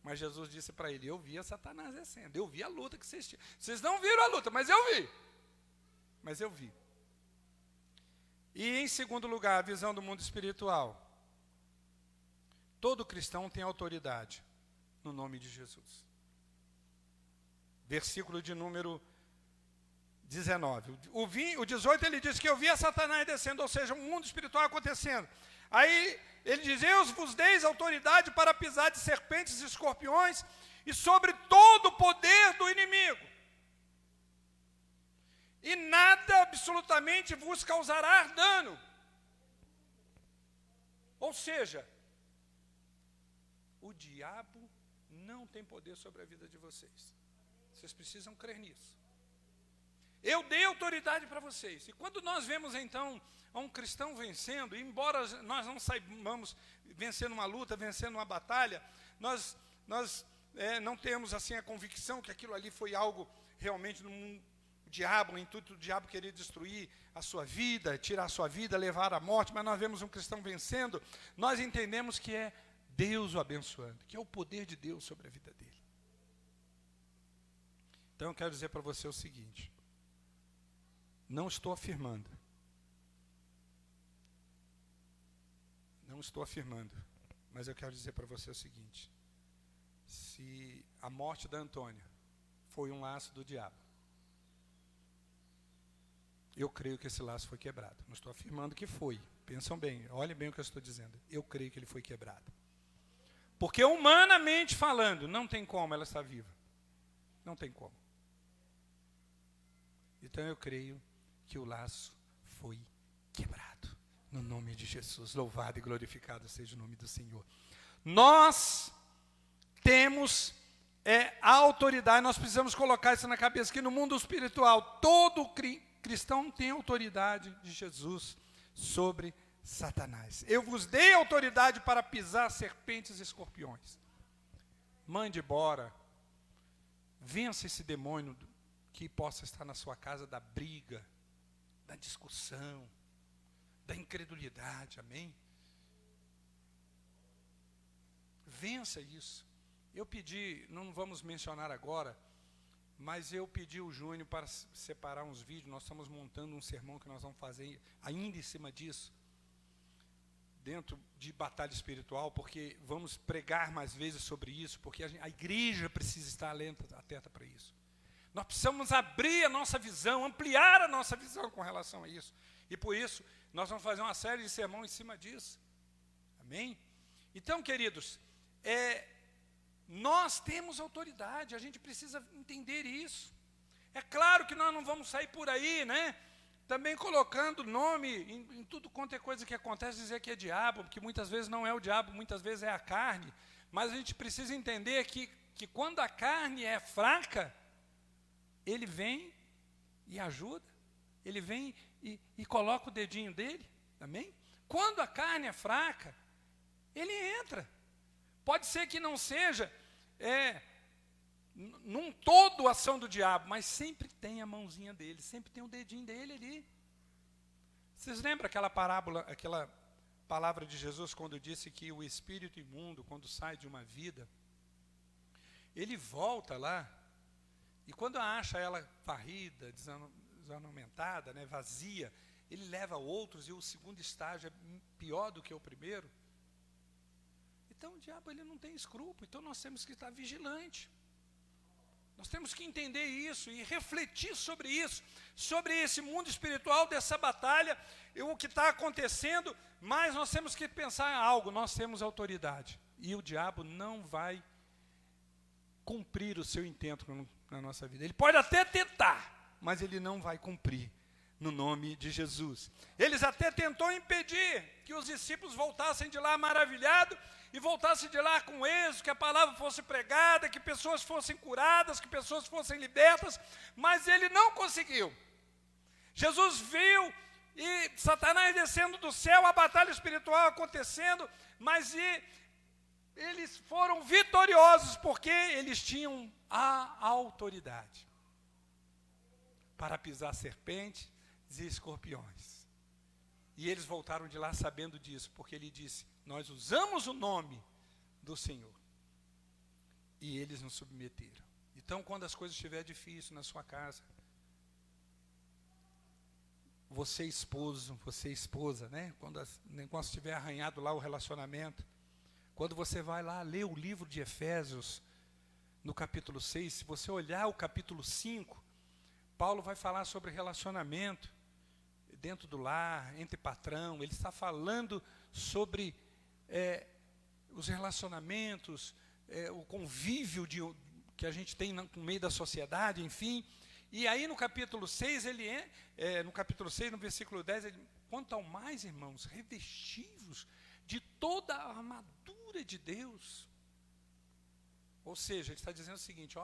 Mas Jesus disse para ele, eu vi a Satanás descendo, eu vi a luta que vocês tinham. Vocês não viram a luta, mas eu vi. E em segundo lugar, a visão do mundo espiritual. Todo cristão tem autoridade no nome de Jesus. Versículo de número 19. O 18 ele diz que eu vi a Satanás descendo, ou seja, um mundo espiritual acontecendo. Aí ele diz, eu vos dei autoridade para pisar de serpentes e escorpiões e sobre todo o poder do inimigo. E nada absolutamente vos causará dano. Ou seja, o diabo não tem poder sobre a vida de vocês. Vocês precisam crer nisso. Eu dei autoridade para vocês. E quando nós vemos então um cristão vencendo, embora nós não saibamos vencer numa luta, vencer numa batalha, nós não temos assim a convicção que aquilo ali foi algo realmente o intuito do diabo querer destruir a sua vida, tirar a sua vida, levar à morte, mas nós vemos um cristão vencendo, nós entendemos que é Deus o abençoando, que é o poder de Deus sobre a vida dele. Então eu quero dizer para você o seguinte, não estou afirmando, mas eu quero dizer para você o seguinte, se a morte da Antônia foi um laço do diabo, Eu creio que esse laço foi quebrado. Não estou afirmando que foi. Pensam bem, olhem bem o que eu estou dizendo. Eu creio que ele foi quebrado. Porque humanamente falando, não tem como ela estar viva. Não tem como. Então eu creio que o laço foi quebrado. No nome de Jesus, louvado e glorificado seja o nome do Senhor. Nós temos a autoridade, nós precisamos colocar isso na cabeça, que no mundo espiritual, todo cristão tem autoridade de Jesus sobre Satanás. Eu vos dei autoridade para pisar serpentes e escorpiões. Mande embora, vença esse demônio que possa estar na sua casa da briga, da discussão, da incredulidade, amém? Vença isso. Eu pedi, não vamos mencionar agora, mas eu pedi o Júnior para separar uns vídeos, nós estamos montando um sermão que nós vamos fazer ainda em cima disso, dentro de batalha espiritual, porque vamos pregar mais vezes sobre isso, porque a igreja precisa estar atenta para isso. Nós precisamos abrir a nossa visão, ampliar a nossa visão com relação a isso. E por isso, nós vamos fazer uma série de sermão em cima disso. Amém? Então, queridos, nós temos autoridade, a gente precisa entender isso. É claro que nós não vamos sair por aí, né? Também colocando nome em tudo quanto é coisa que acontece, dizer que é diabo, porque muitas vezes não é o diabo, muitas vezes é a carne. Mas a gente precisa entender que quando a carne é fraca, ele vem e ajuda, ele vem e coloca o dedinho dele, amém? Quando a carne é fraca, ele entra. Pode ser que não seja num todo a ação do diabo, mas sempre tem a mãozinha dele, sempre tem o dedinho dele ali. Vocês lembram aquela parábola, aquela palavra de Jesus quando disse que o espírito imundo, quando sai de uma vida, ele volta lá, e quando acha ela varrida, desornamentada, né, vazia, ele leva outros, e o segundo estágio é pior do que o primeiro. Então o diabo ele não tem escrúpulo, então nós temos que estar vigilantes. Nós temos que entender isso e refletir sobre isso, sobre esse mundo espiritual, dessa batalha, o que está acontecendo, mas nós temos que pensar em algo, nós temos autoridade. E o diabo não vai cumprir o seu intento na nossa vida. Ele pode até tentar, mas ele não vai cumprir, no nome de Jesus. Eles até tentou impedir que os discípulos voltassem de lá maravilhados, e voltassem de lá com êxito, que a palavra fosse pregada, que pessoas fossem curadas, que pessoas fossem libertas, mas ele não conseguiu. Jesus viu e Satanás descendo do céu, a batalha espiritual acontecendo, mas eles foram vitoriosos, porque eles tinham a autoridade para pisar serpentes e escorpiões. E eles voltaram de lá sabendo disso, porque ele disse: nós usamos o nome do Senhor. E eles nos submeteram. Então, quando as coisas estiverem difíceis na sua casa, você esposo, você esposa, né? Quando o negócio estiver arranhado lá, o relacionamento, quando você vai lá ler o livro de Efésios, no capítulo 6, se você olhar o capítulo 5, Paulo vai falar sobre relacionamento dentro do lar, entre patrão. Ele está falando sobre os relacionamentos, o convívio que a gente tem no meio da sociedade, enfim. E aí no capítulo 6, no versículo 10, quanto ao mais, irmãos, revestivos de toda a armadura de Deus. Ou seja, ele está dizendo o seguinte,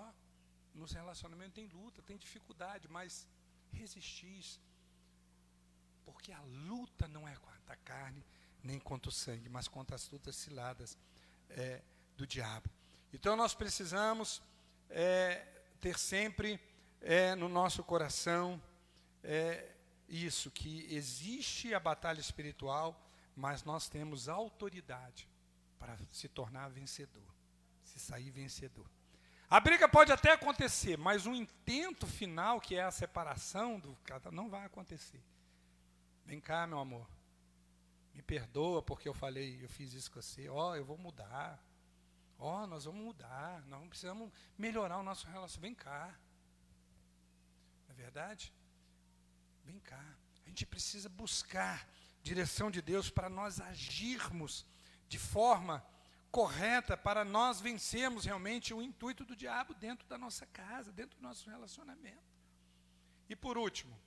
nos relacionamentos tem luta, tem dificuldade, mas resistis, porque a luta não é contra a carne, nem contra o sangue, mas contra as lutas ciladas do diabo. Então nós precisamos ter sempre no nosso coração isso, que existe a batalha espiritual, mas nós temos autoridade para se tornar vencedor, se sair vencedor. A briga pode até acontecer, mas o intento final, que é a separação do casal, não vai acontecer. Vem cá, meu amor, me perdoa porque eu fiz isso com você. Eu vou mudar. Nós vamos mudar. Nós precisamos melhorar o nosso relacionamento. Vem cá. Não é verdade? Vem brincar. A gente precisa buscar direção de Deus para nós agirmos de forma correta, para nós vencermos realmente o intuito do diabo dentro da nossa casa, dentro do nosso relacionamento. E por último,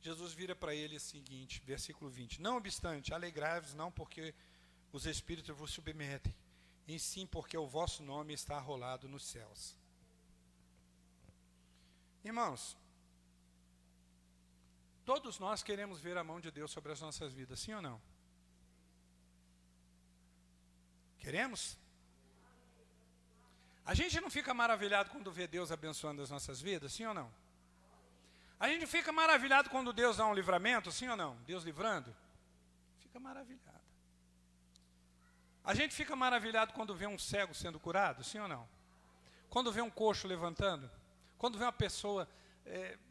Jesus vira para ele o seguinte, versículo 20: não obstante, alegrai-vos não porque os espíritos vos submetem, e sim porque o vosso nome está arrolado nos céus. Irmãos, todos nós queremos ver a mão de Deus sobre as nossas vidas, sim ou não? Queremos? A gente não fica maravilhado quando vê Deus abençoando as nossas vidas, sim ou não? A gente fica maravilhado quando Deus dá um livramento, sim ou não? Deus livrando? Fica maravilhado. A gente fica maravilhado quando vê um cego sendo curado, sim ou não? Quando vê um coxo levantando? Quando vê uma pessoa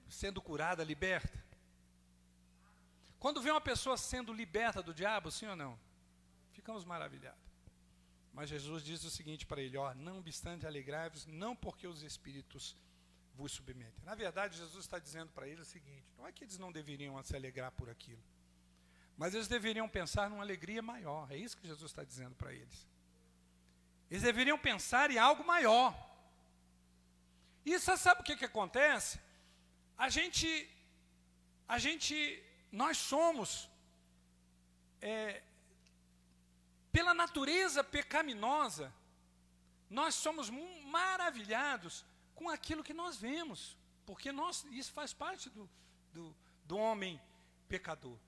sendo curada, liberta? Quando vê uma pessoa sendo liberta do diabo, sim ou não? Ficamos maravilhados. Mas Jesus diz o seguinte para ele: não obstante alegrai-vos, não porque os espíritos vos submetem. Na verdade, Jesus está dizendo para ele o seguinte: não é que eles não deveriam se alegrar por aquilo, mas eles deveriam pensar numa alegria maior. É isso que Jesus está dizendo para eles. Eles deveriam pensar em algo maior. E você sabe o que acontece? Nós somos, pela natureza pecaminosa, nós somos maravilhados com aquilo que nós vemos, porque isso faz parte do homem pecador.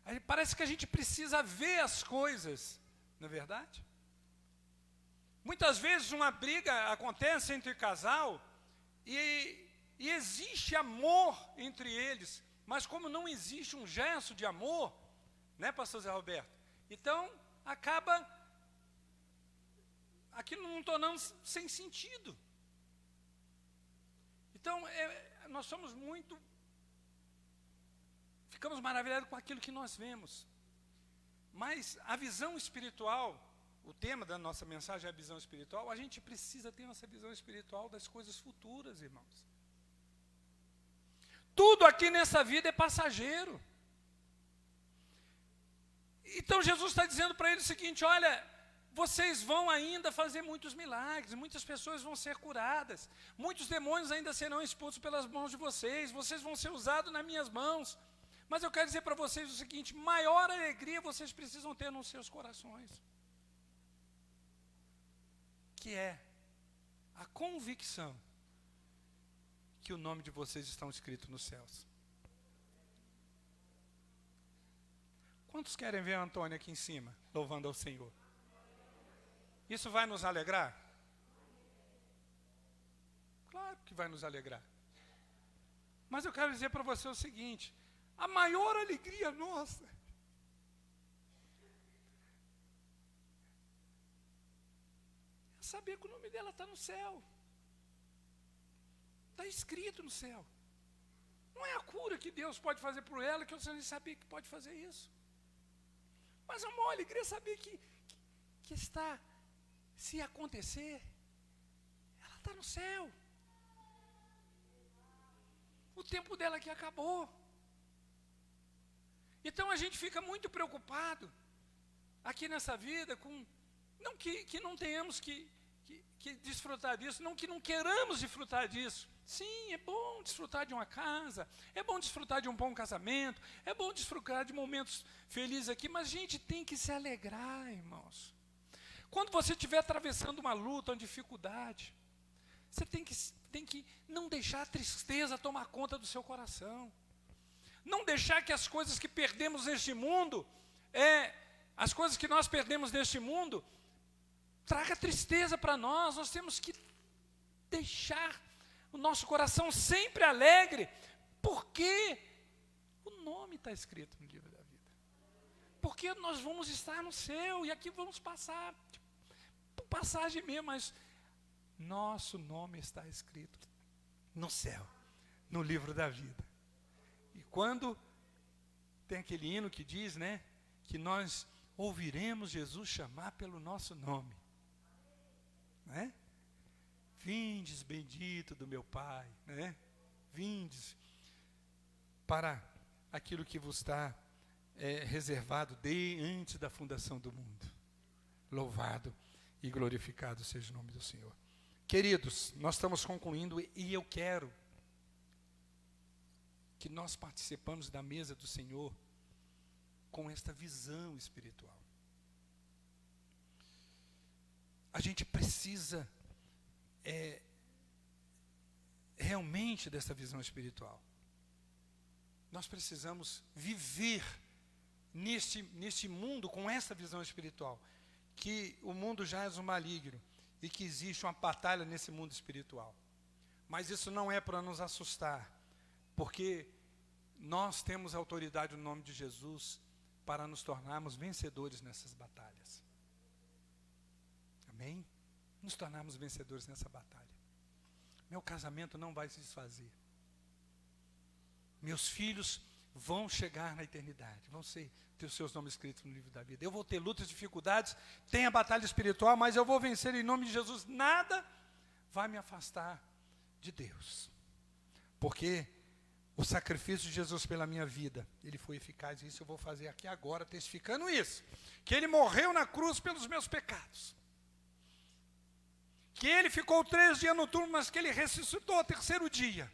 Aí parece que a gente precisa ver as coisas, não é verdade? Muitas vezes uma briga acontece entre casal e existe amor entre eles, mas como não existe um gesto de amor, né, pastor Zé Roberto? Então, acaba aquilo não tornando sem sentido. Então, nós somos ficamos maravilhados com aquilo que nós vemos. Mas a visão espiritual, o tema da nossa mensagem é a visão espiritual, a gente precisa ter essa visão espiritual das coisas futuras, irmãos. Tudo aqui nessa vida é passageiro. Então Jesus está dizendo para ele o seguinte: olha, vocês vão ainda fazer muitos milagres, muitas pessoas vão ser curadas, muitos demônios ainda serão expulsos pelas mãos de vocês vão ser usados nas minhas mãos. Mas eu quero dizer para vocês o seguinte: maior alegria vocês precisam ter nos seus corações, que é a convicção que o nome de vocês está escrito nos céus. Quantos querem ver a Antônia aqui em cima, louvando ao Senhor? Isso vai nos alegrar? Claro que vai nos alegrar. Mas eu quero dizer para você o seguinte: a maior alegria nossa é saber que o nome dela está no céu. Está escrito no céu. Não é a cura que Deus pode fazer por ela, que você nem sabia que pode fazer isso. Mas a maior alegria é saber que está, se acontecer, ela está no céu. O tempo dela aqui acabou. Então a gente fica muito preocupado aqui nessa vida com, não que não tenhamos que desfrutar disso, não que não queiramos desfrutar disso. Sim, é bom desfrutar de uma casa, é bom desfrutar de um bom casamento, é bom desfrutar de momentos felizes aqui, mas a gente tem que se alegrar, irmãos. Quando você estiver atravessando uma luta, uma dificuldade, você tem que não deixar a tristeza tomar conta do seu coração. Não deixar que as coisas que perdemos neste mundo, as coisas que nós perdemos neste mundo, traga tristeza para nós. Nós temos que deixar o nosso coração sempre alegre, porque o nome está escrito no livro da vida. Porque nós vamos estar no céu, e aqui vamos passar, por passagem mesmo, mas nosso nome está escrito no céu, no livro da vida. E quando tem aquele hino que diz, né, que nós ouviremos Jesus chamar pelo nosso nome, né? Vindes, bendito do meu Pai, né? Vindes. para aquilo que vos está reservado antes da fundação do mundo. Louvado e glorificado seja o nome do Senhor. Queridos, nós estamos concluindo e eu quero que nós participamos da mesa do Senhor com esta visão espiritual. A gente precisa realmente dessa visão espiritual. Nós precisamos viver neste mundo com essa visão espiritual, que o mundo jaz o maligno e que existe uma batalha nesse mundo espiritual. Mas isso não é para nos assustar, porque nós temos autoridade no nome de Jesus para nos tornarmos vencedores nessas batalhas. Amém? Nos tornarmos vencedores nessa batalha. Meu casamento não vai se desfazer. Meus filhos vão chegar na eternidade, vão ter os seus nomes escritos no livro da vida. Eu vou ter lutas, dificuldades, tem a batalha espiritual, mas eu vou vencer em nome de Jesus. Nada vai me afastar de Deus. Porque o sacrifício de Jesus pela minha vida, ele foi eficaz, e isso eu vou fazer aqui agora, testificando isso. Que ele morreu na cruz pelos meus pecados. Que ele ficou 3 dias no túmulo, mas que ele ressuscitou ao 3º dia.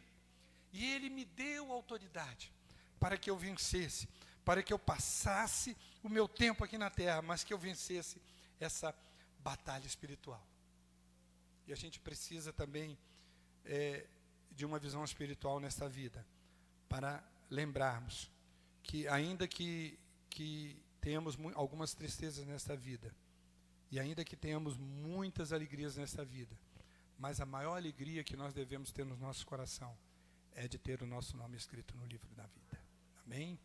E ele me deu autoridade para que eu vencesse, para que eu passasse o meu tempo aqui na terra, mas que eu vencesse essa batalha espiritual. E a gente precisa também de uma visão espiritual nesta vida, para lembrarmos que ainda que tenhamos algumas tristezas nesta vida, e ainda que tenhamos muitas alegrias nesta vida, mas a maior alegria que nós devemos ter no nosso coração é de ter o nosso nome escrito no livro da vida. Amém?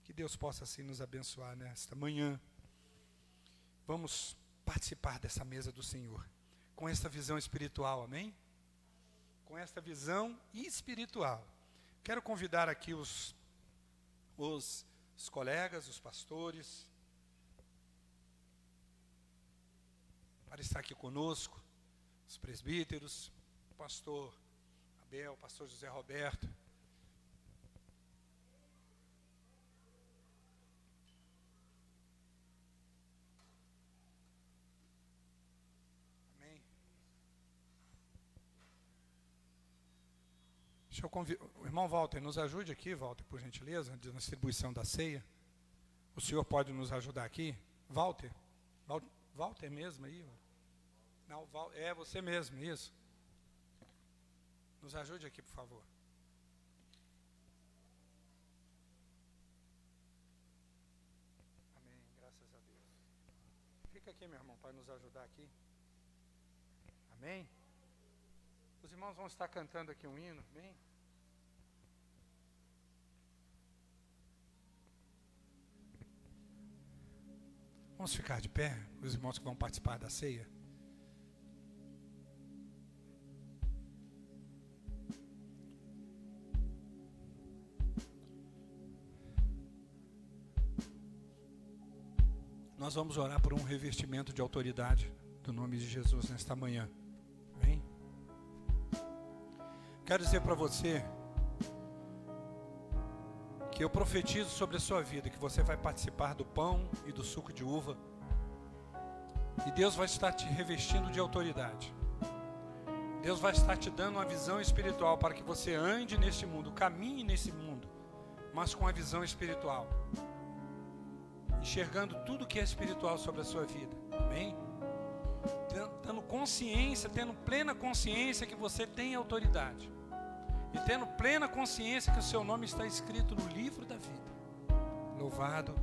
Que Deus possa assim nos abençoar nesta manhã. Vamos participar dessa mesa do Senhor, com esta visão espiritual, amém? Com esta visão espiritual. Quero convidar aqui os colegas, os pastores, para estar aqui conosco, os presbíteros, o pastor Abel, o pastor José Roberto. Amém. Deixa eu convidar, o irmão Walter, nos ajude aqui, Walter, por gentileza, na distribuição da ceia. O senhor pode nos ajudar aqui? Walter mesmo aí? Não, é você mesmo, isso. Nos ajude aqui, por favor. Amém, graças a Deus. Fica aqui, meu irmão, para nos ajudar aqui. Amém? Os irmãos vão estar cantando aqui um hino, amém? Vamos ficar de pé, os irmãos que vão participar da ceia. Nós vamos orar por um revestimento de autoridade do nome de Jesus nesta manhã. Amém? Quero dizer para você que eu profetizo sobre a sua vida, que você vai participar do pão e do suco de uva, e Deus vai estar te revestindo de autoridade. Deus vai estar te dando uma visão espiritual para que você ande neste mundo, caminhe nesse mundo, mas com a visão espiritual, enxergando tudo que é espiritual sobre a sua vida. Amém? Tendo consciência, tendo plena consciência que você tem autoridade, e tendo plena consciência que o seu nome está escrito no livro da vida. Louvado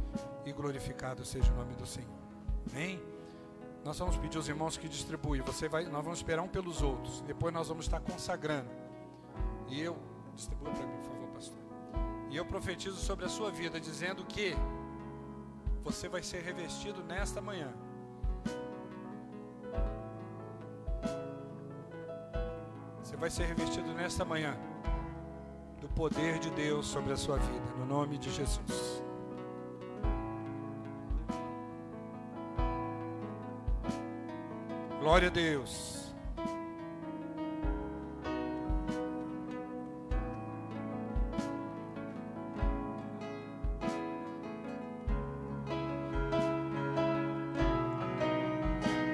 e glorificado seja o nome do Senhor. Amém? Nós vamos pedir aos irmãos que distribuem. Nós vamos esperar um pelos outros. Depois nós vamos estar consagrando. E eu, distribua para mim, por favor, pastor. E eu profetizo sobre a sua vida, dizendo que você vai ser revestido nesta manhã. Você vai ser revestido nesta manhã do poder de Deus sobre a sua vida, no nome de Jesus. Glória a Deus.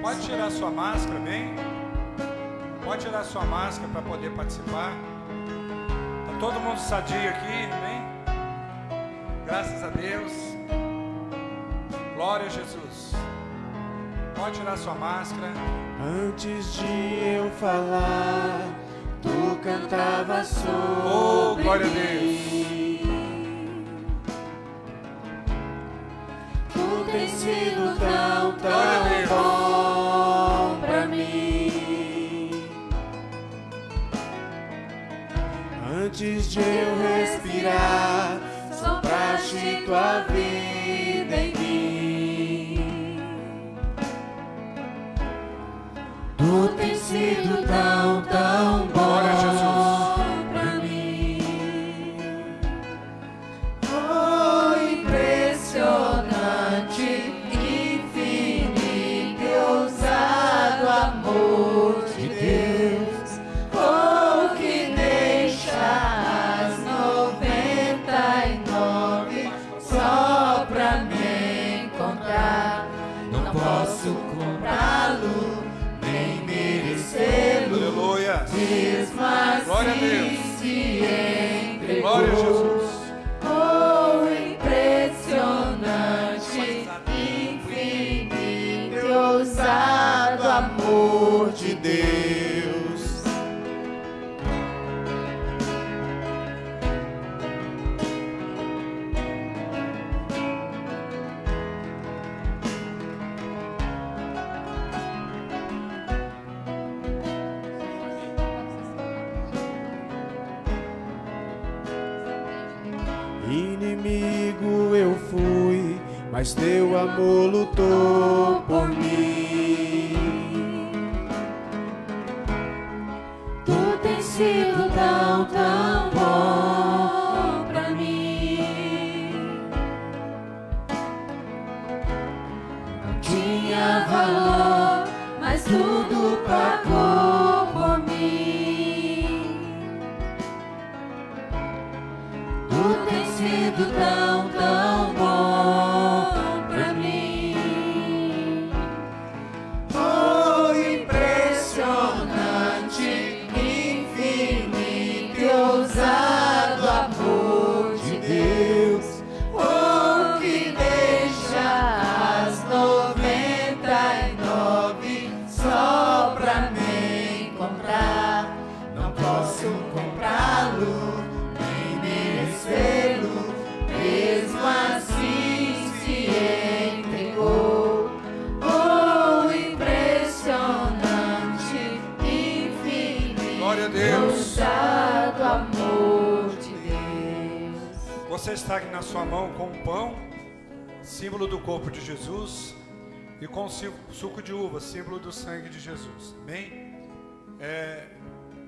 Pode tirar sua máscara, bem? Pode tirar sua máscara para poder participar. Está todo mundo sadio aqui, bem? Graças a Deus. Glória a Jesus. Pode tirar sua máscara. Antes de eu falar, tu cantava sobre Oh, glória a Deus. Tu tens sido tão bom pra mim. Antes de eu respirar, sopraste tua vida em mim. Tu tens sido tão bom pra mim. Oh, impressionante, infinito e ousado amor de Deus. Oh, que deixa as 99 só pra me encontrar. Não posso comprá-lo, nem merecê-lo. Aleluia. Mesmo assim, Glória a Deus. se entregou. Glória a Jesus. Oh, impressionante, infinito e ousado amor de Deus. Inimigo eu fui, mas teu amor lutou por mim. Tu tens sido tão bom pra mim. Não tinha valor, mas tudo pagou por mim. Tu tens sido tão bom pra mim. Oh, impressionante, infinito e ousado amor de Deus. Oh, que deixa as 99 só pra me encontrar. Não posso comprá-lo, mesmo assim se entregou. Oh, impressionante, infinito, Glória a Deus. ousado amor de Deus. Você está aqui na sua mão com um pão, símbolo do corpo de Jesus, e com o suco de uva, símbolo do sangue de Jesus. Amém?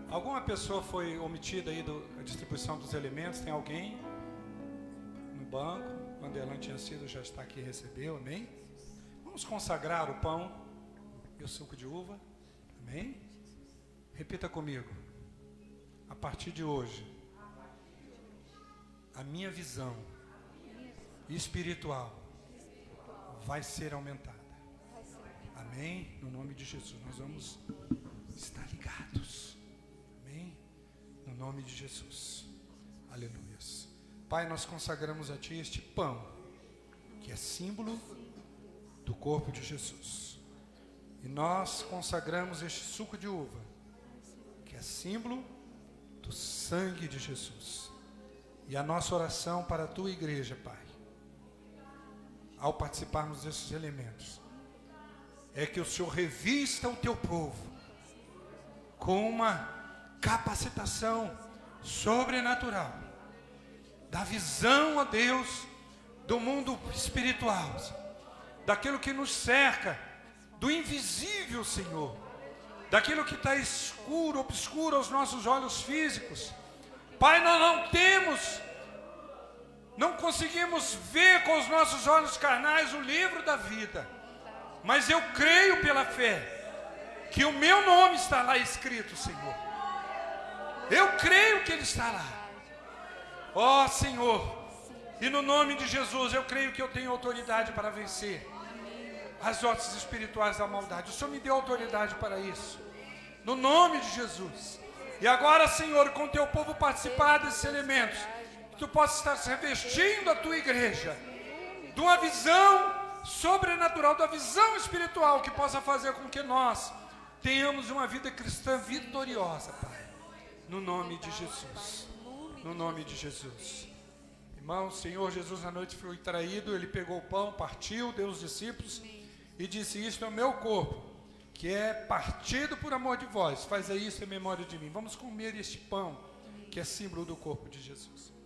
Alguma pessoa foi omitida aí da distribuição dos elementos? Tem alguém no banco? Quando ela tinha sido, já está aqui e recebeu. Amém? Vamos consagrar o pão e o suco de uva. Amém? Repita comigo. A partir de hoje, a minha visão espiritual vai ser aumentada. Amém? No nome de Jesus, nós vamos estar ligados. Amém? No nome de Jesus. Aleluias. Pai, nós consagramos a Ti este pão, que é símbolo do corpo de Jesus. E nós consagramos este suco de uva, que é símbolo do sangue de Jesus. E a nossa oração para a Tua igreja, Pai, ao participarmos desses elementos, é que o Senhor revista o Teu povo com uma capacitação sobrenatural, da visão, ó Deus, do mundo espiritual, daquilo que nos cerca, do invisível, Senhor, daquilo que está escuro, obscuro aos nossos olhos físicos. Pai, nós não conseguimos ver com os nossos olhos carnais o livro da vida, mas eu creio pela fé que o meu nome está lá escrito, Senhor. Eu creio que Ele está lá. Ó Senhor, e no nome de Jesus eu creio que eu tenho autoridade para vencer. as hostes espirituais da maldade. O Senhor me deu autoridade para isso, no nome de Jesus. E agora, Senhor, com teu povo participar desses elementos, que tu possa estar se revestindo a tua igreja de uma visão sobrenatural, da visão espiritual, que possa fazer com que nós tenhamos uma vida cristã vitoriosa, Pai, no nome de Jesus, no nome de Jesus. Irmãos, Senhor Jesus à noite foi traído, ele pegou o pão, partiu, deu aos discípulos e disse: isto é o meu corpo, que é partido por amor de vós, faz isso em memória de mim. Vamos comer este pão, que é símbolo do corpo de Jesus.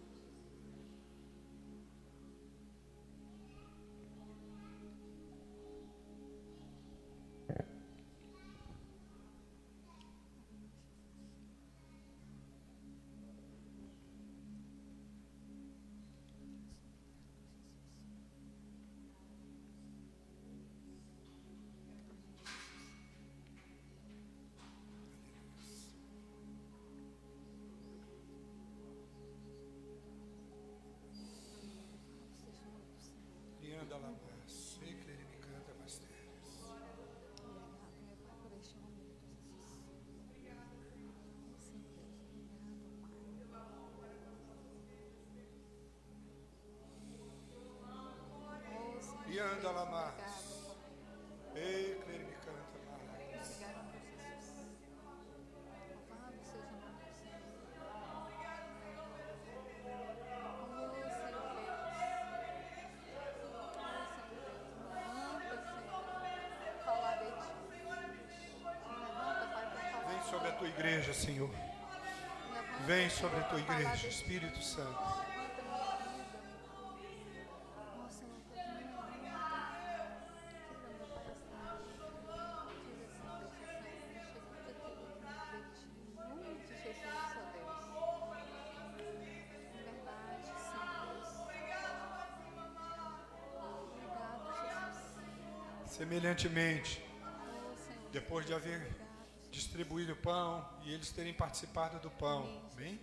E anda lá mais. Ei, Cleire, me canta mais. Vem sobre a tua igreja, Senhor. Vem sobre a tua igreja, Espírito Santo. Semelhantemente, depois de haver distribuído o pão e eles terem participado do pão, bem?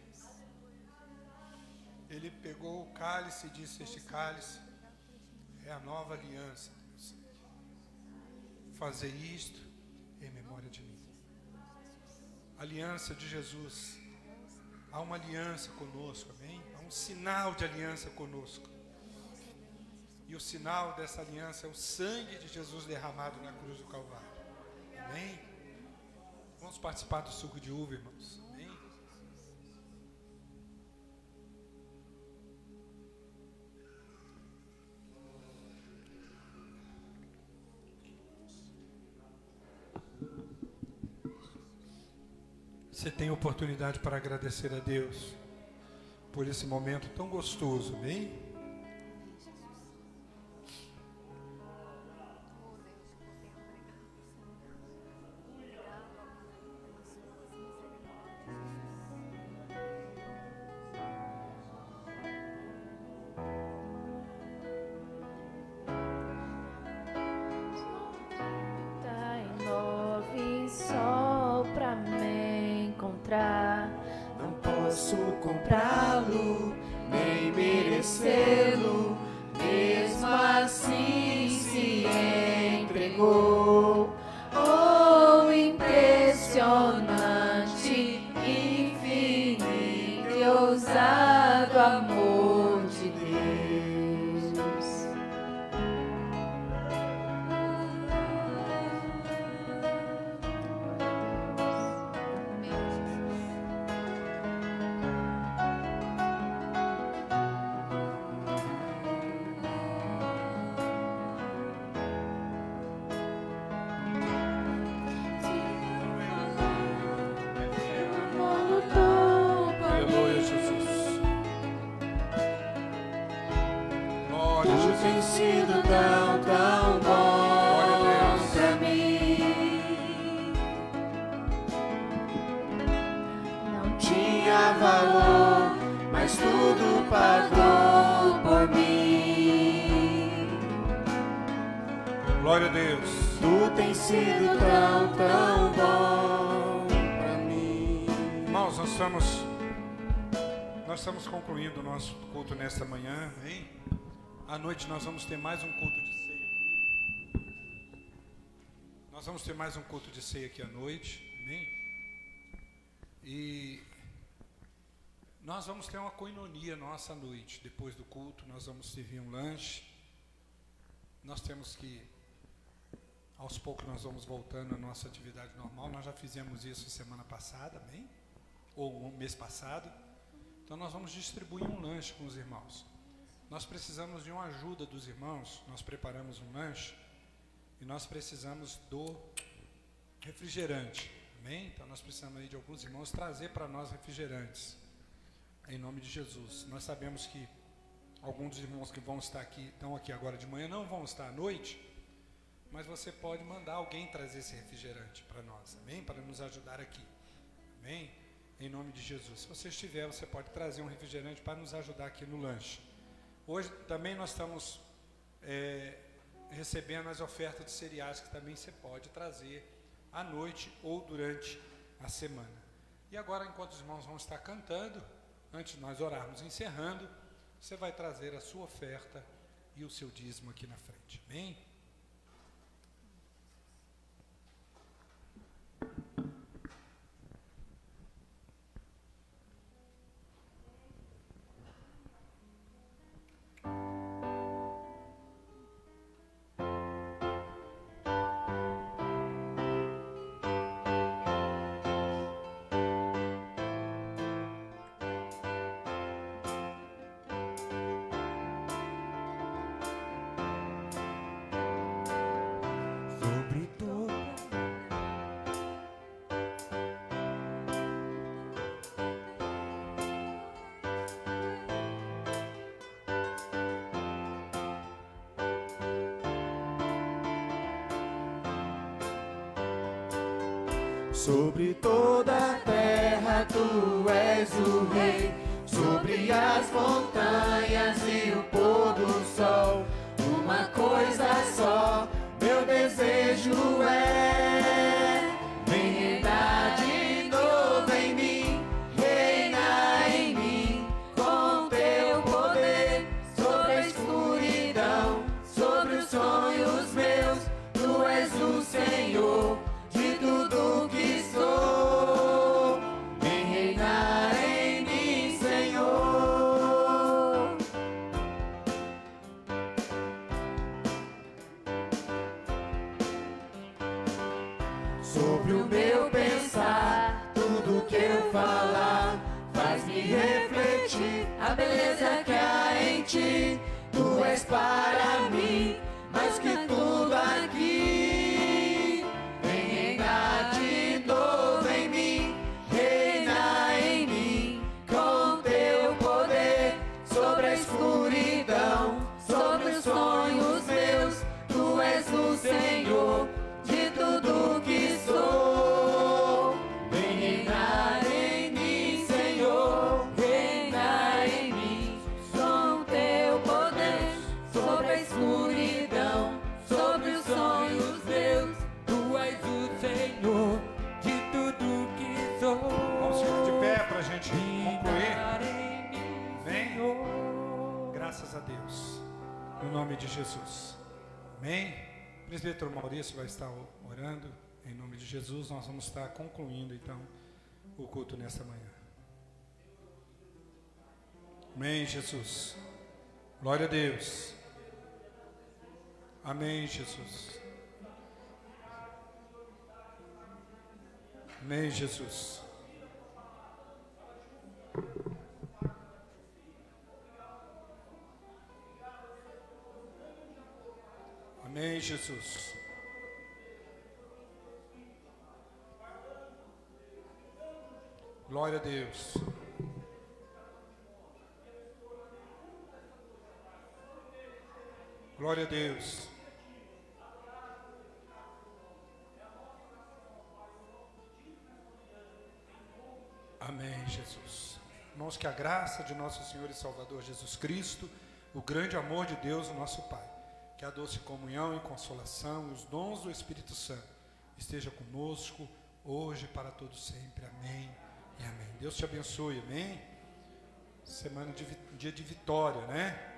Ele pegou o cálice e disse: este cálice é a nova aliança. Fazer isto em memória de mim. Aliança de Jesus. Há uma aliança conosco, amém? Há um sinal de aliança conosco. E o sinal dessa aliança é o sangue de Jesus derramado na cruz do Calvário. Amém? Vamos participar do suco de uva, irmãos. Amém? Você tem oportunidade para agradecer a Deus por esse momento tão gostoso, amém? Não posso comprá-lo, nem merecê-lo, mesmo assim se entregou. Oh, impressionante, infinito e ousado amor de Deus. Tem sido tão, tão bom pra mim. Não tinha valor, mas tudo pagou por mim. Glória a Deus. Tu tem sido tão, tão bom pra mim. Irmãos, nós estamos concluindo o nosso culto nesta manhã, hein? À noite nós vamos ter mais um culto de ceia aqui. Nós vamos ter mais um culto de ceia aqui à noite, amém? E nós vamos ter uma coinonia nossa à noite. Depois do culto, nós vamos servir um lanche. Nós temos que, aos poucos, nós vamos voltando à nossa atividade normal. Nós já fizemos isso semana passada, amém? Ou mês passado. Então nós vamos distribuir um lanche com os irmãos. Nós precisamos de uma ajuda dos irmãos. Nós preparamos um lanche e nós precisamos do refrigerante, amém? Então nós precisamos aí de alguns irmãos trazer para nós refrigerantes, em nome de Jesus. Nós sabemos que alguns dos irmãos que vão estar aqui, estão aqui agora de manhã, não vão estar à noite, mas você pode mandar alguém trazer esse refrigerante para nós, amém? Para nos ajudar aqui, amém? Em nome de Jesus. Se você estiver, você pode trazer um refrigerante para nos ajudar aqui no lanche. Hoje também nós estamos recebendo as ofertas de cereais, que também você pode trazer à noite ou durante a semana. E agora, enquanto os irmãos vão estar cantando, antes de nós orarmos encerrando, você vai trazer a sua oferta e o seu dízimo aqui na frente, amém? Sobre toda a terra tu és o rei, sobre as montanhas e o pôr do sol. Uma coisa só, meu desejo é: vem reinar de novo em mim, reina em mim, com teu poder, sobre a escuridão, sobre os sonhos meus, tu és o Senhor de tudo que sou. Vem reinar em mim, Senhor. Sobre o meu pensar, tudo que eu falar, faz-me refletir a beleza que há em ti. Tu és para mim mais que tudo aqui. Vem reinar de novo em mim, reina em mim, com teu poder, sobre a escuridão, sobre os sonhos meus. Tu és o Senhor de tudo que sou. Vem reinar em mim, Senhor, reina em mim, com teu poder, sobre a escuridão, sobre os sonhos meus. Tu és o Senhor de tudo que sou. Vamos ficar de pé para a gente concluir. Amém? Graças a Deus. No nome de Jesus. Amém? O presbítero Maurício vai estar orando. Em nome de Jesus, nós vamos estar concluindo então o culto nesta manhã. Amém, Jesus. Glória a Deus. Amém, Jesus. Amém, Jesus. Amém, Jesus. Glória a Deus. Glória a Deus. Amém, Jesus. Irmãos, que a graça de nosso Senhor e Salvador Jesus Cristo, o grande amor de Deus, o nosso Pai, que a doce comunhão e consolação e os dons do Espírito Santo esteja conosco hoje e para todos sempre. Amém e amém. Deus te abençoe, amém. Semana de dia de vitória, né?